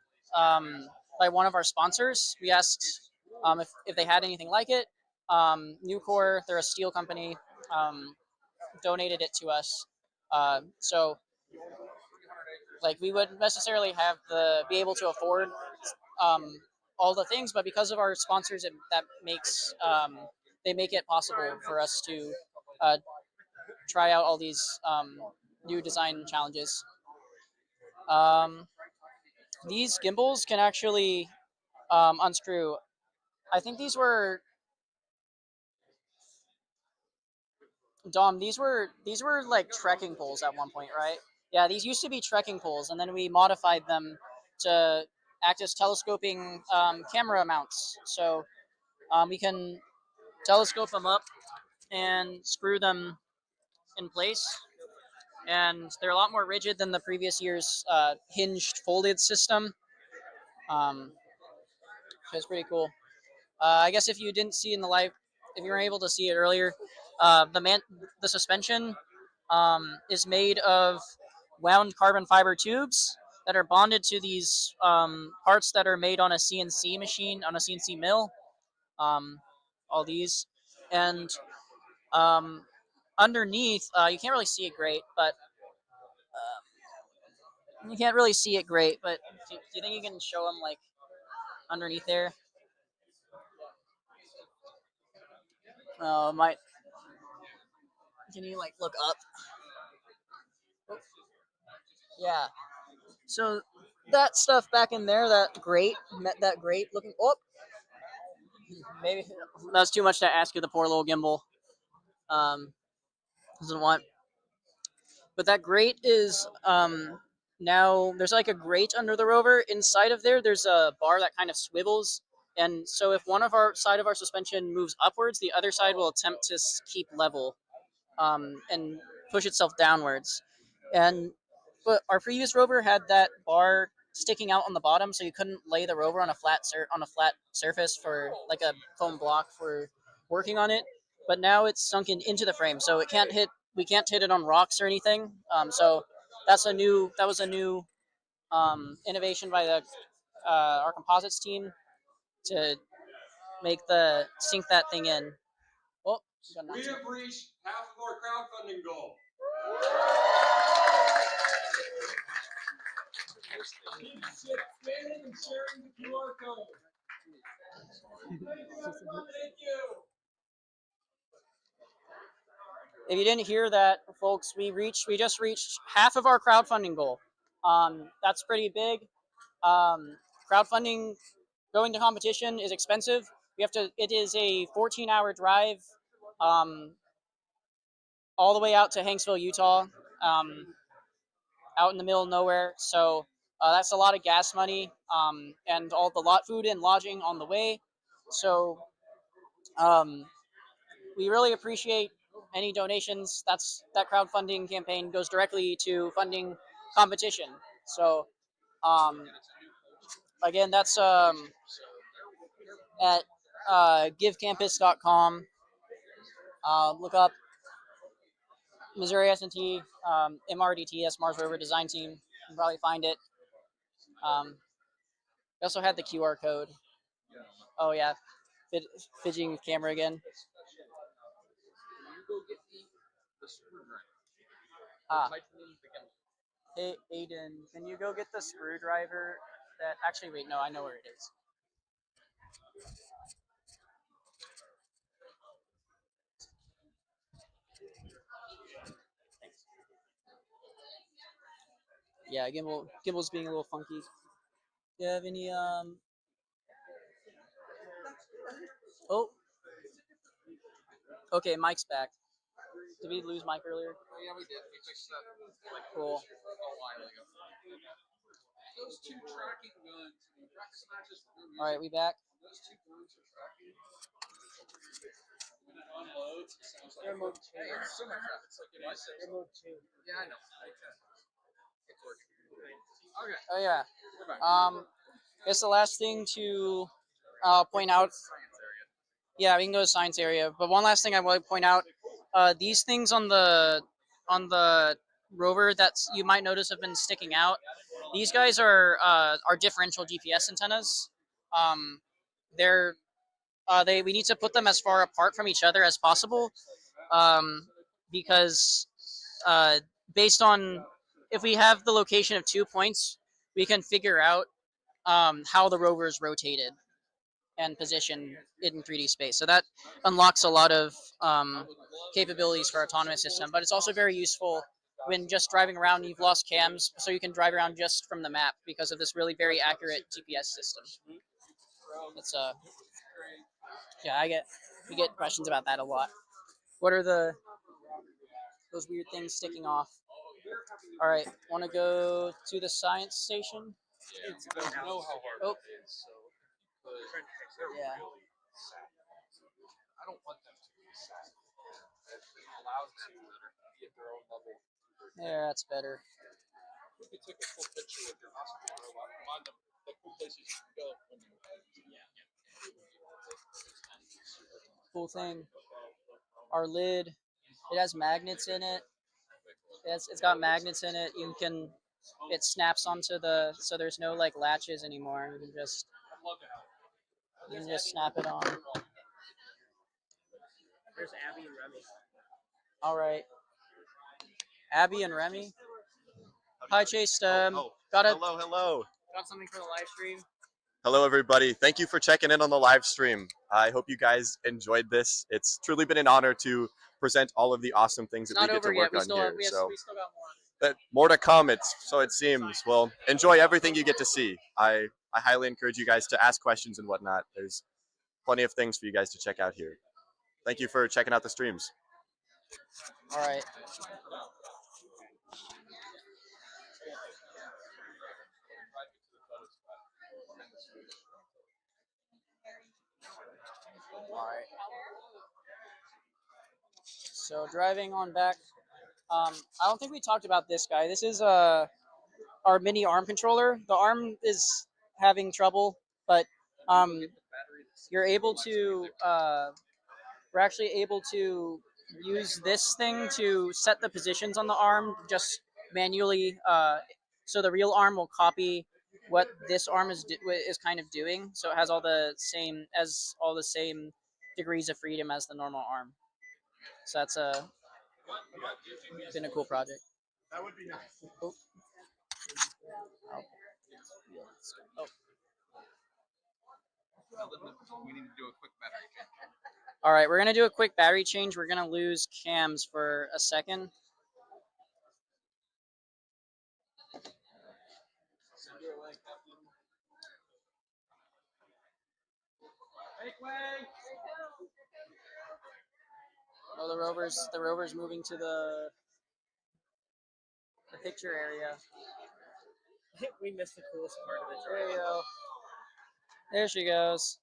by one of our sponsors. We asked if they had anything like it. Nucor, they're a steel company, donated it to us. So like we wouldn't necessarily have be able to afford all the things, but because of our sponsors, that makes they make it possible for us to try out all these new design challenges. These gimbals can actually unscrew. I think these were Dom. These were like trekking poles at one point, right? Yeah, these used to be trekking poles, and then we modified them to act as telescoping camera mounts. So we can telescope them up and screw them in place. And they're a lot more rigid than the previous year's hinged folded system. So it's pretty cool. I guess if you didn't see in the live, if you weren't able to see it earlier, the suspension is made of wound carbon fiber tubes that are bonded to these parts that are made on a CNC machine, on a CNC mill. All these, and underneath, you can't really see it great, but you can't really see it great. But do you think you can show them like underneath there? Might. Can you like look up? Yeah. So that stuff back in there, that grate looking. Oh, maybe that's too much to ask you. The poor little gimbal doesn't want. But that grate is now there's like a grate under the rover. Inside of there, there's a bar that kind of swivels. And so if one of our side of our suspension moves upwards, the other side will attempt to keep level and push itself downwards. But our previous rover had that bar sticking out on the bottom, so you couldn't lay the rover on a flat surface for like a foam block for working on it. But now it's sunken into the frame, so we can't hit it on rocks or anything. So that was a new innovation by our composites team to sink that thing in. Oh, we have reached half of our crowdfunding goal. And sharing the QR code. Thank you, everyone. Thank you. If you didn't hear that, folks, we just reached half of our crowdfunding goal. That's pretty big. Crowdfunding, going to competition is expensive. It is a 14-hour drive, all the way out to Hanksville, Utah, out in the middle of nowhere. So that's a lot of gas money, and all the food and lodging on the way. So we really appreciate any donations. That crowdfunding campaign goes directly to funding competition. So again, that's at givecampus.com. Look up Missouri S&T, MRDT, that's Mars Rover Design Team. You can probably find it. We also had the QR code. Oh yeah, fidgeting with camera again. Hey, Aiden, can you go get the screwdriver that, actually, wait, no, I know where it is. Thanks. Yeah, gimbal's being a little funky. Do you have any, oh. Okay, Mike's back. Did we lose Mike earlier? Oh, yeah, we did. We fixed that like cool. A while ago. Those two tracking guns. All right, we back. Those two guns are tracking. When it unloads, it sounds like mode 2. Hey, it's so much traffic. It's like mode 2. Yeah, I know. It's working. Okay. Oh yeah. We're back. It's the last thing to point out. Yeah, we can go to science area. But one last thing I want to point out: these things on the rover that you might notice have been sticking out. These guys are differential GPS antennas. They're we need to put them as far apart from each other as possible, because based on if we have the location of 2 points, we can figure out how the rover is rotated and positioned in 3D space. So that unlocks a lot of capabilities for our autonomous system, but it's also very useful when just driving around. You've lost cams, so you can drive around just from the map because of this really very accurate GPS system. It's yeah, we get questions about that a lot. What are those weird things sticking off? All right, want to go to the science station? Oh. Yeah. I don't want them to be sad. Allowed to be at their own level. Yeah, that's better. We could take a full picture with your hospital robot. Remind them the cool places you can go when you Cool thing. Our lid, it has magnets in it. It's got magnets in it. It snaps onto so there's no like latches anymore. You can just snap it on. There's Abby and Remy. All right. Abby and Remy. Hi, Chase. Hello. Got something for the live stream. Hello, everybody. Thank you for checking in on the live stream. I hope you guys enjoyed this. It's truly been an honor to present all of the awesome things that we get to work on here. We still got more. But more to come. So it seems. Well, enjoy everything you get to see. I highly encourage you guys to ask questions and whatnot. There's plenty of things for you guys to check out here. Thank you for checking out the streams. All right. All right. So driving on back. I don't think we talked about this guy. This is our mini arm controller. The arm is having trouble, but you're able to. We're actually able to use this thing to set the positions on the arm just manually. So the real arm will copy what this arm is kind of doing. So it has all the same degrees of freedom as the normal arm. So that's been a cool project. That would be nice. Oh. We need to do a quick battery change. All right, we're gonna do a quick battery change. We're gonna lose cams for a second. Oh, the rover's moving to the picture area. We missed the coolest part of it. There you go. There she goes.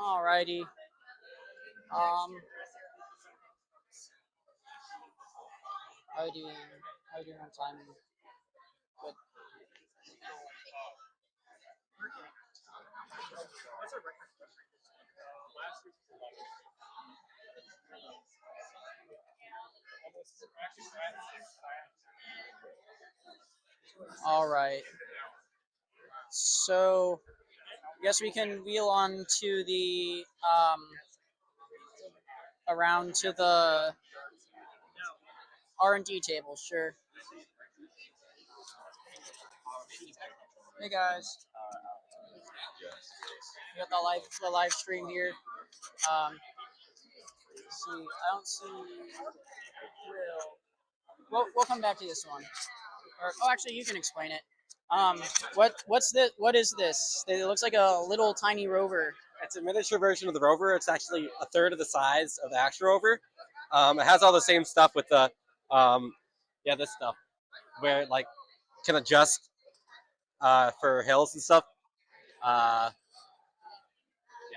Alrighty. How you doing? How you doing on time? Good. All right. So, I guess we can wheel on to the around to the R&D table. Sure. Hey guys. We got the live stream here. See, I don't see. We'll come back to this one. Oh, actually, you can explain it. What's this? What is this? It looks like a little tiny rover. It's a miniature version of the rover. It's actually a third of the size of the actual rover. It has all the same stuff with the, this stuff, where it like can adjust for hills and stuff.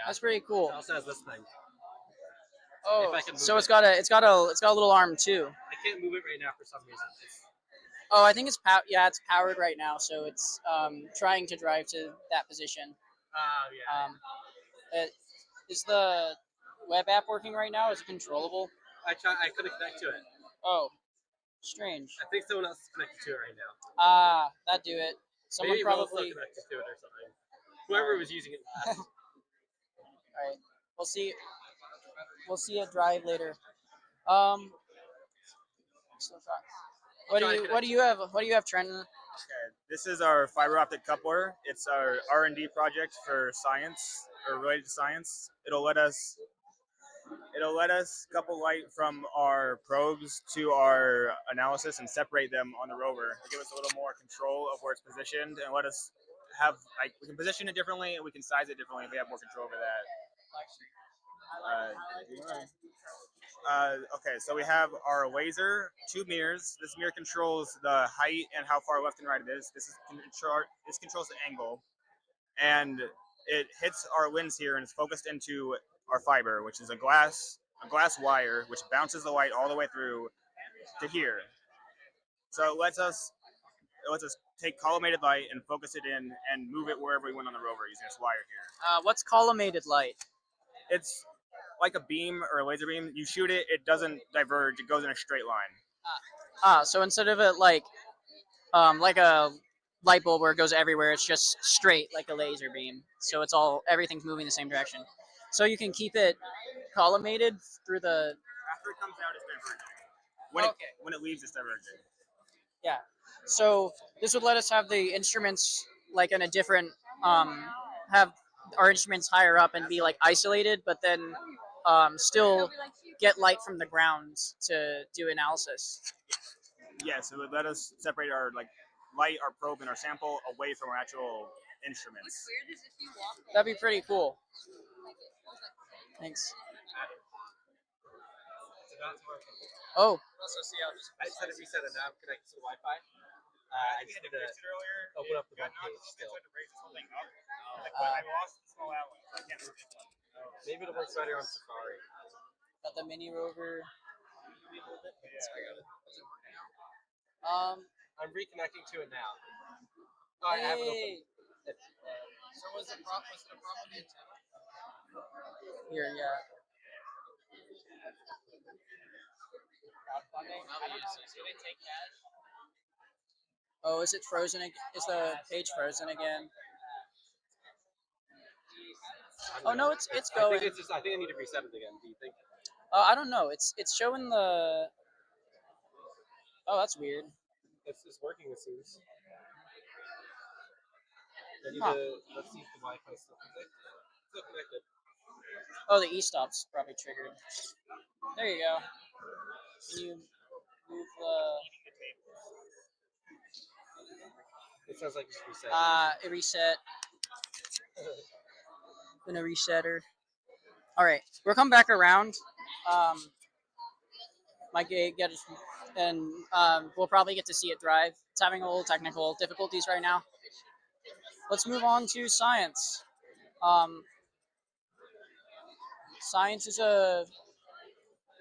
That's pretty cool. It also has this thing. Oh, so it's got a little arm too. I can't move it right now for some reason. Oh, I think it's it's powered right now, so it's trying to drive to that position. Is the web app working right now? Is it controllable? I couldn't connect to it. Oh, strange. I think someone else is connected to it right now. Ah, that do it. Someone Maybe Will's probably. still connected to it or something. Whoever was using it last. All right, we'll see. We'll see it drive later. Um, what do you have? What do you have, Trenton? Okay, this is our fiber optic coupler. It's our R&D project for science or related to science. It'll let us couple light from our probes to our analysis and separate them on the rover to give us a little more control of where it's positioned and let us have we can position it differently and we can size it differently if we have more control over that. Okay, so we have our laser, 2 mirrors. This mirror controls the height and how far left and right it is. This controls the angle, and it hits our lens here and is focused into our fiber, which is a glass wire, which bounces the light all the way through to here. So it lets us take collimated light and focus it in and move it wherever we want on the rover using this wire here. What's collimated light? It's like a beam or a laser beam. You shoot it, it doesn't diverge. It goes in a straight line. So instead of it like a light bulb where it goes everywhere, it's just straight like a laser beam. So it's everything's moving the same direction. So you can keep it collimated through the. After it comes out, it's diverging. When it leaves, it's diverging. Yeah. So this would let us have the instruments like in a different have our instruments higher up and be like isolated, but then still get light from the ground to do analysis. Yes, it would let us separate our light, our probe, and our sample away from our actual instruments. That'd be pretty cool. Thanks. Oh. Also, see how I just had to reset it now. I'm connected to the Wi-Fi. I just had to open up the web page still. I lost the small outlet. I can't move it. Maybe it'll work better on Safari. Got the mini rover. I'm reconnecting to it now. Oh, I have it open. So was the problem with the antenna? Here, yeah. Crowdfunding? I don't know. Do they take cash? Oh, is it frozen? Is the page frozen again? Oh no, it's going. I think I need to reset it again. Do you think? I don't know. It's showing the. Oh, that's weird. It's working, it seems. Let's see if the Wi-Fi is still connected. Still connected. Oh, the e-stop's probably triggered. There you go. Can you move the? It sounds like it's reset. It reset. Gonna reset her. All right, we'll come back around. My gig get it, and we'll probably get to see it drive. It's having a little technical difficulties right now. Let's move on to science. Science is a.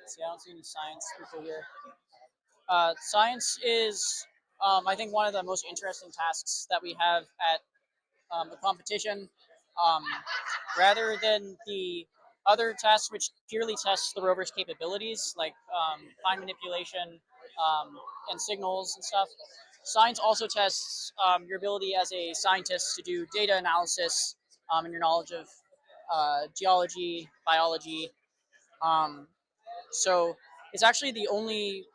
See, I don't see any science people here. Science is, I think, one of the most interesting tasks that we have at the competition. Rather than the other tasks which purely test the rover's capabilities, like fine manipulation and signals and stuff, science also tests your ability as a scientist to do data analysis and your knowledge of geology, biology. So it's actually the only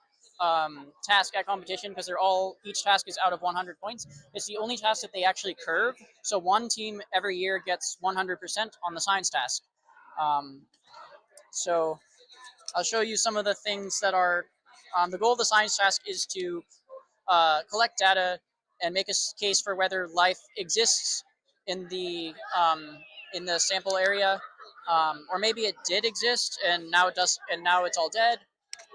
task at competition, because each task is out of 100 points. It's the only task that they actually curve. So one team every year gets 100% on the science task. So I'll show you some of the things that are, the goal of the science task is to collect data and make a case for whether life exists in the sample area, or maybe it did exist and now it does, and now it's all dead,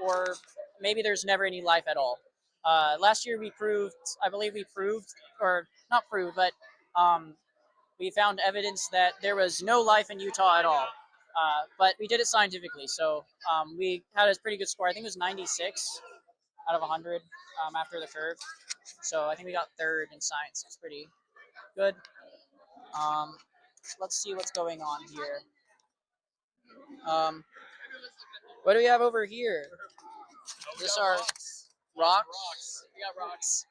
or maybe there's never any life at all. Last year I believe we proved, or not proved, but we found evidence that there was no life in Utah at all. But we did it scientifically, so we had a pretty good score. I think it was 96 out of 100 after the curve. So I think we got third in science. It's pretty good. Let's see what's going on here. What do we have over here? This are rocks. We got rocks.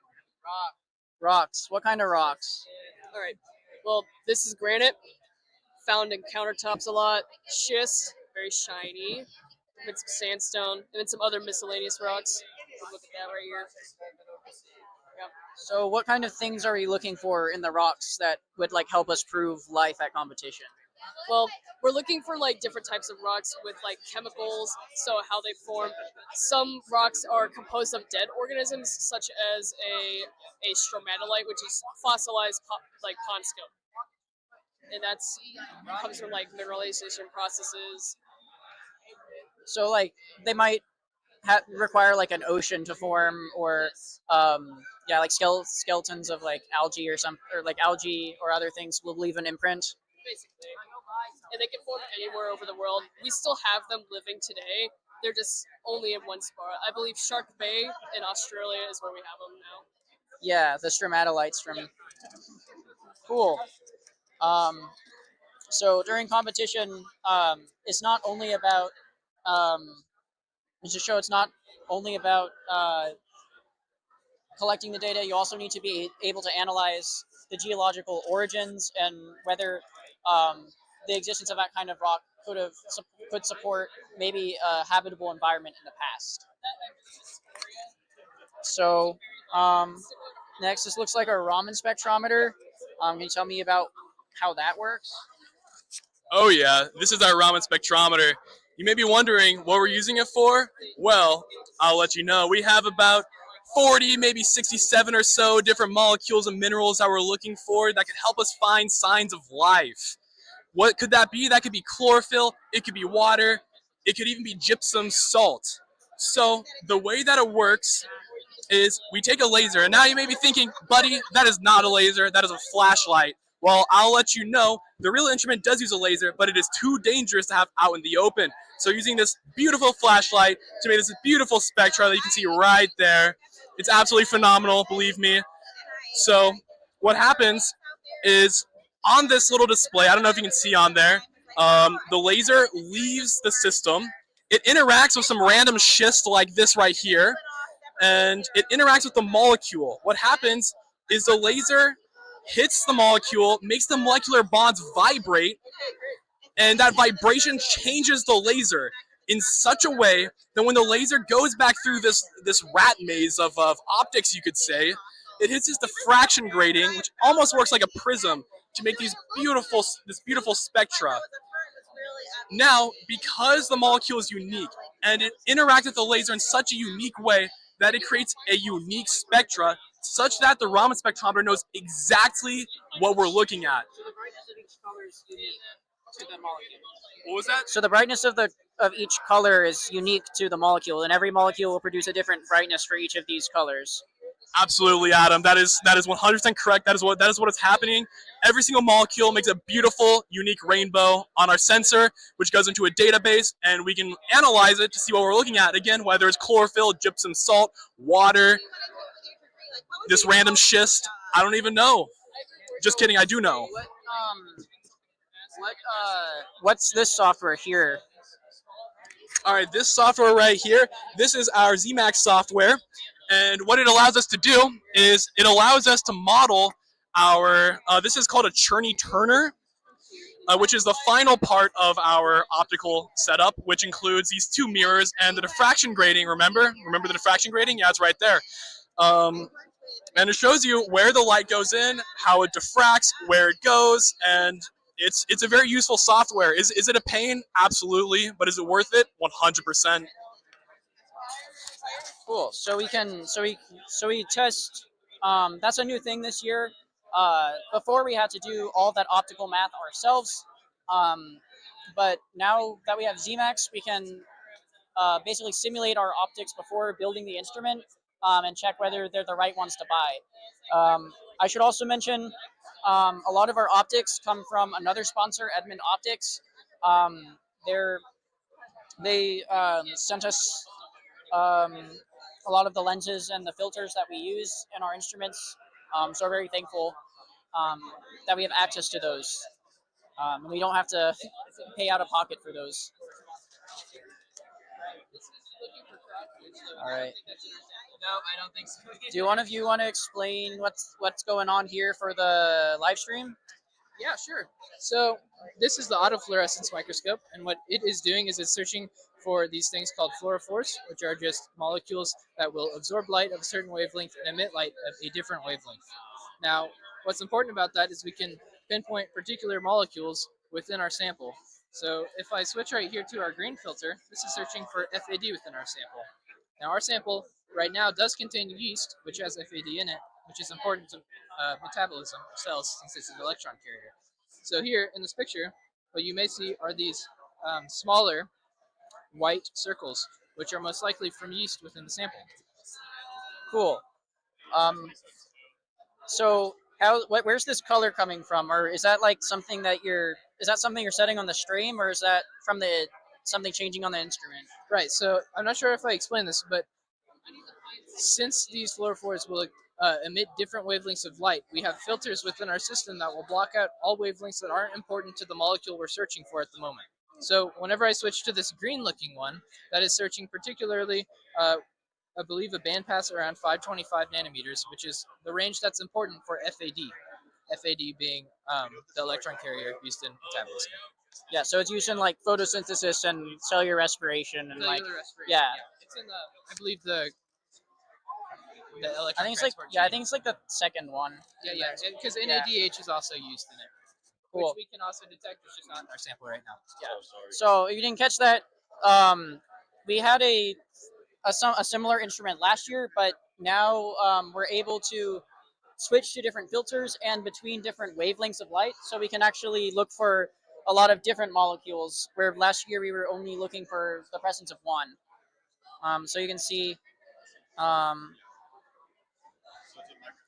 Rocks. What kind of rocks? All right. Well, this is granite, found in countertops a lot. Schist, very shiny. And some sandstone, and then some other miscellaneous rocks. Look at that right here. So what kind of things are you looking for in the rocks that would like help us prove life at competition? Well, we're looking for like different types of rocks with like chemicals, so how they form. Some rocks are composed of dead organisms, such as a stromatolite, which is fossilized like pond scale, and that's comes from like mineralization processes. So like they might require like an ocean to form, or yeah, like skeletons of like algae or algae or other things will leave an imprint. Basically, and they can form anywhere over the world. We still have them living today. They're just only in one spot. I believe Shark Bay in Australia is where we have them now. Yeah, the stromatolites from. Cool. So during competition, it's not only about to show it's not only about collecting the data. You also need to be able to analyze the geological origins and whether the existence of that kind of rock could support maybe a habitable environment in the past. So next, this looks like a Raman spectrometer. Can you tell me about how that works? Oh yeah, this is our Raman spectrometer. You may be wondering what we're using it for. Well, I'll let you know. We have about 40, maybe 67 or so different molecules and minerals that we're looking for that could help us find signs of life. What could that be? That could be chlorophyll, it could be water, it could even be gypsum salt. So the way that it works is we take a laser, and now you may be thinking, buddy, that is not a laser, that is a flashlight. Well, I'll let you know, the real instrument does use a laser, but it is too dangerous to have out in the open. So using this beautiful flashlight to make this beautiful spectra that you can see right there, it's absolutely phenomenal, believe me. So what happens is on this little display, I don't know if you can see on there, the laser leaves the system. It interacts with some random schist like this right here, and it interacts with the molecule. What happens is the laser hits the molecule, makes the molecular bonds vibrate, and that vibration changes the laser in such a way that when the laser goes back through this rat maze of optics, you could say, it hits this diffraction grating, which almost works like a prism to make this beautiful spectra. Now, because the molecule is unique and it interacts with the laser in such a unique way that it creates a unique spectra, such that the Raman spectrometer knows exactly what we're looking at. What was that? So the brightness of each color is unique to the molecule, and every molecule will produce a different brightness for each of these colors. Absolutely, Adam. That is 100% correct. That is what is happening. Every single molecule makes a beautiful, unique rainbow on our sensor, which goes into a database, and we can analyze it to see what we're looking at. Again, whether it's chlorophyll, gypsum salt, water, this random schist. I don't even know. Just kidding. I do know. What's this software here? All right, this software right here. This is our ZMAX software. And what it allows us to do is it allows us to model our, this is called a Cherney Turner, which is the final part of our optical setup, which includes these two mirrors and the diffraction grating. Remember the diffraction grating? Yeah, it's right there. And it shows you where the light goes in, how it diffracts, where it goes, and it's a very useful software. Is it a pain? Absolutely. But is it worth it? 100%. Cool. So we test. That's a new thing this year. Before we had to do all that optical math ourselves, but now that we have ZMAX, we can basically simulate our optics before building the instrument and check whether they're the right ones to buy. I should also mention a lot of our optics come from another sponsor, Edmund Optics. They sent us a lot of the lenses and the filters that we use in our instruments. So we're very thankful that we have access to those. And we don't have to pay out of pocket for those. All right. No, I don't think so. Do one of you want to explain what's going on here for the live stream? Yeah, sure. So this is the autofluorescence microscope, and what it is doing is it's searching for these things called fluorophores, which are just molecules that will absorb light of a certain wavelength and emit light of a different wavelength. Now, what's important about that is we can pinpoint particular molecules within our sample. So if I switch right here to our green filter, this is searching for FAD within our sample. Now our sample right now does contain yeast, which has FAD in it, which is important to metabolism of cells since it's an electron carrier. So here in this picture, what you may see are these smaller white circles, which are most likely from yeast within the sample. Cool. So where's this color coming from, or is that like something that you're setting on the stream, or is that from something changing on the instrument? Right. So I'm not sure if I explained this, but since these fluorophores will emit different wavelengths of light, we have filters within our system that will block out all wavelengths that aren't important to the molecule we're searching for at the moment. So whenever I switch to this green-looking one, that is searching particularly, I believe, a bandpass around 525 nanometers, which is the range that's important for FAD. FAD being the electron carrier used in metabolism. Yeah, so it's used in like photosynthesis and cellular respiration and like yeah. It's in I believe the electron I think it's like transport I think it's like the second one. Yeah, because NADH is also used in it. Cool. Which we can also detect, it's just not in our sample right now. Yeah. So if you didn't catch that, we had a similar instrument last year, but now we're able to switch to different filters and between different wavelengths of light, so we can actually look for a lot of different molecules, where last year we were only looking for the presence of one. So you can see,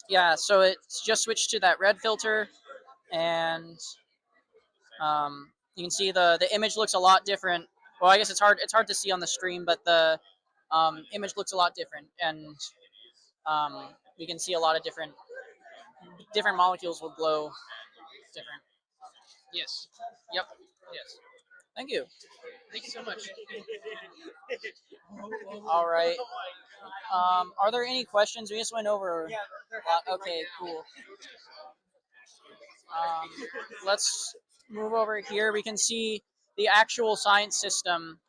yeah, so it's just switched to that red filter, and you can see the image looks a lot different. Well, I guess it's hard to see on the stream, but the image looks a lot different, and we can see a lot of different molecules will glow different. Yes. Yep. Yes. Thank you. Thank you so much. All right. Are there any questions? We just went over. Okay, cool. Let's move over here. We can see the actual science system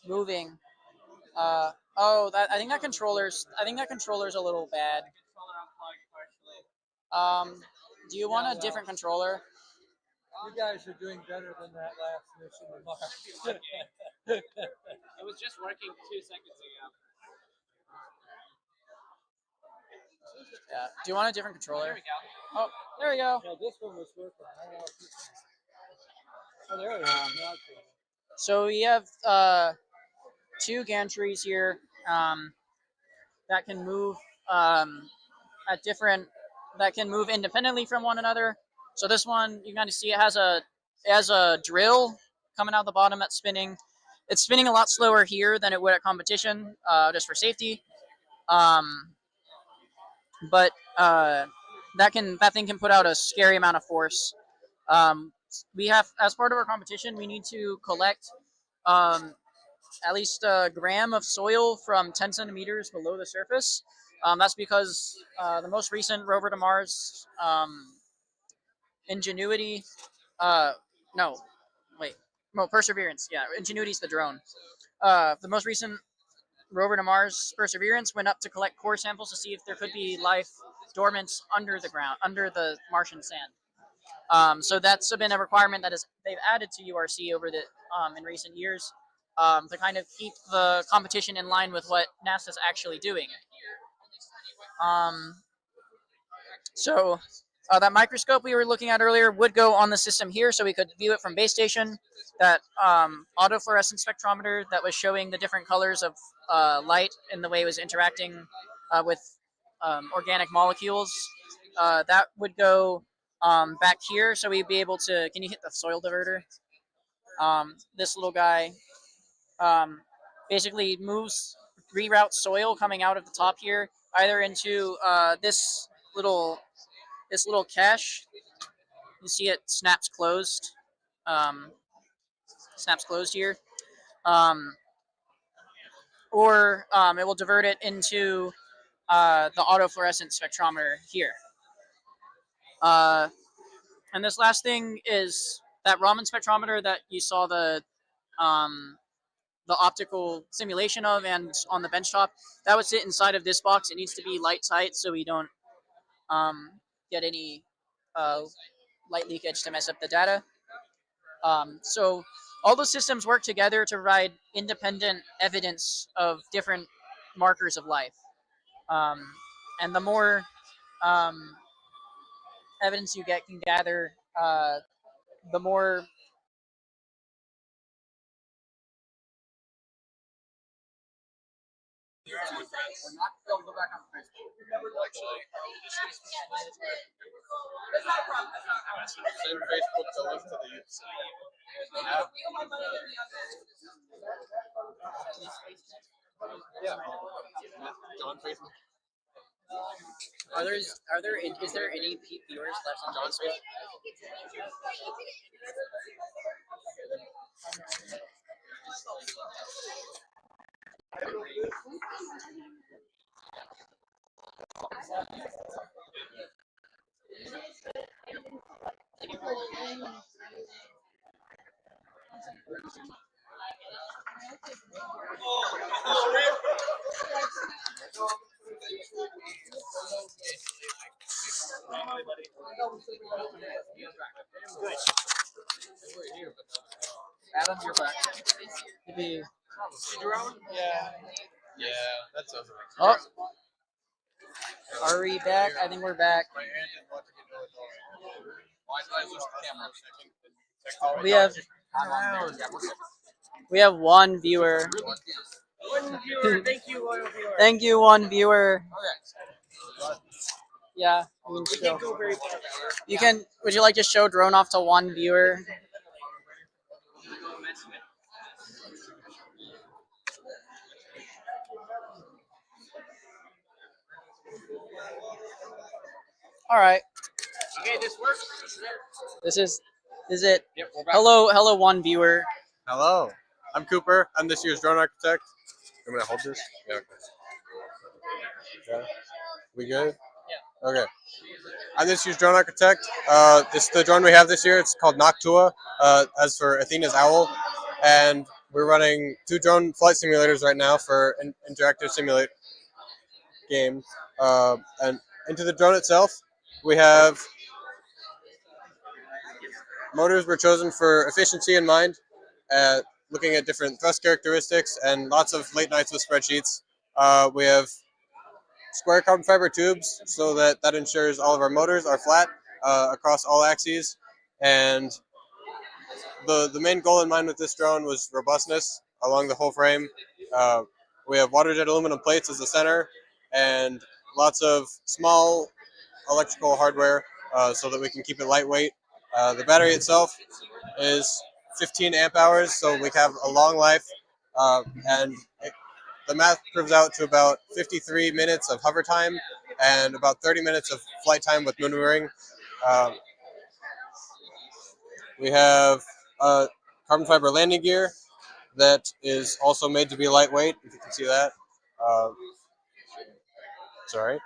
moving. I think that controller's a little bad. Do you want a different controller? You guys are doing better than that last mission to Mars. It was just working 2 seconds ago. Yeah. Do you want a different controller? There we go. Oh, there we go. Yeah, this one was working. Oh, there we go. So we have 2 gantries here that can move that can move independently from one another. So this one, you can kind of see it has a drill coming out the bottom that's spinning. It's spinning a lot slower here than it would at competition, just for safety. But that thing can put out a scary amount of force. We have, as part of our competition, we need to collect at least a gram of soil from 10 centimeters below the surface. That's because the most recent rover to Mars, Ingenuity, Perseverance. Yeah, Ingenuity's the drone. The most recent rover to Mars, Perseverance, went up to collect core samples to see if there could be life dormant under the ground, under the Martian sand. So that's been a requirement that they've added to URC over the in recent years to kind of keep the competition in line with what NASA's actually doing. So that microscope we were looking at earlier would go on the system here, so we could view it from base station. That autofluorescence spectrometer that was showing the different colors of light and the way it was interacting with organic molecules, that would go back here, so we'd be able to. Can you hit the soil diverter? This little guy basically reroutes soil coming out of the top here, either into this little cache. You see it snaps closed. Snaps closed here. or it will divert it into the autofluorescent spectrometer here. And this last thing is that Raman spectrometer that you saw the optical simulation of and on the benchtop. That would sit inside of this box. It needs to be light tight so we don't get any light leakage to mess up the data. So all those systems work together to provide independent evidence of different markers of life. And the more evidence you can gather, the more Send Facebook the link to the youth center. Yeah. On Facebook. Is there any viewers left on Facebook? Adam, you're back. Drone? Yeah. Yeah, that's over. Oh. Are we back? I think we're back. We have one viewer. One viewer, thank you, loyal viewer. Thank you, one viewer. Yeah. We can't go very far. You can. Would you like to show drone off to one viewer? All right. Okay, this works. This is it. Yep, we're back. Hello, one viewer. Hello, I'm Cooper. I'm this year's drone architect. I'm gonna hold this. Yeah. Okay. We good? Yeah. Okay. I'm this year's drone architect. This is the drone we have this year. It's called Noctua, as for Athena's owl, and we're running 2 drone flight simulators right now for an interactive simulate game. And into the drone itself, we have motors were chosen for efficiency in mind, looking at different thrust characteristics and lots of late nights with spreadsheets. We have square carbon fiber tubes so that ensures all of our motors are flat across all axes. And the main goal in mind with this drone was robustness along the whole frame. We have water jet aluminum plates as the center and lots of small electrical hardware so that we can keep it lightweight. The battery itself is 15 amp hours, so we have a long life, and the math proves out to about 53 minutes of hover time and about 30 minutes of flight time with maneuvering. We have carbon fiber landing gear that is also made to be lightweight, if you can see that. Sorry.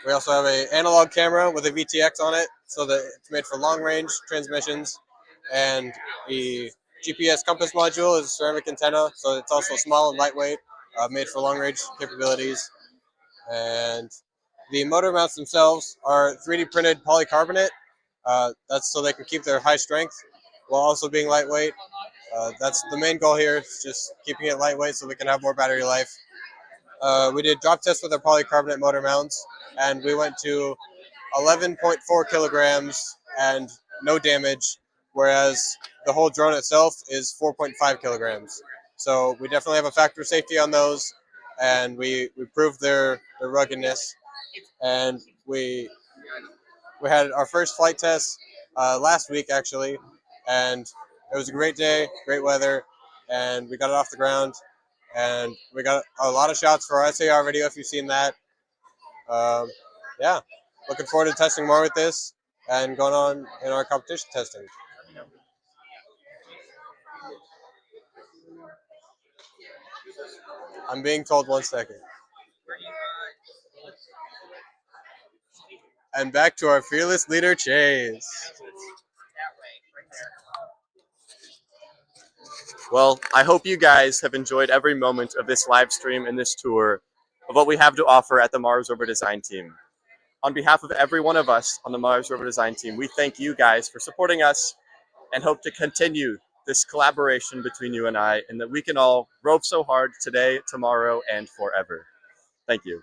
We also have an analog camera with a VTX on it, so that it's made for long-range transmissions. And the GPS compass module is a ceramic antenna, so it's also small and lightweight, made for long-range capabilities. And the motor mounts themselves are 3D printed polycarbonate. That's so they can keep their high strength while also being lightweight. That's the main goal here, is just keeping it lightweight so we can have more battery life. We did drop tests with our polycarbonate motor mounts, and we went to 11.4 kilograms and no damage, whereas the whole drone itself is 4.5 kilograms. So we definitely have a factor of safety on those, and we proved their ruggedness. And we had our first flight test last week, actually, and it was a great day, great weather, and we got it off the ground. And we got a lot of shots for our SAR video, if you've seen that. Yeah, looking forward to testing more with this and going on in our competition testing. I'm being told 1 second. And back to our fearless leader, Chase. Well, I hope you guys have enjoyed every moment of this live stream and this tour of what we have to offer at the Mars Rover Design Team. On behalf of every one of us on the Mars Rover Design Team, we thank you guys for supporting us and hope to continue this collaboration between you and I, and that we can all rove so hard today, tomorrow, and forever. Thank you.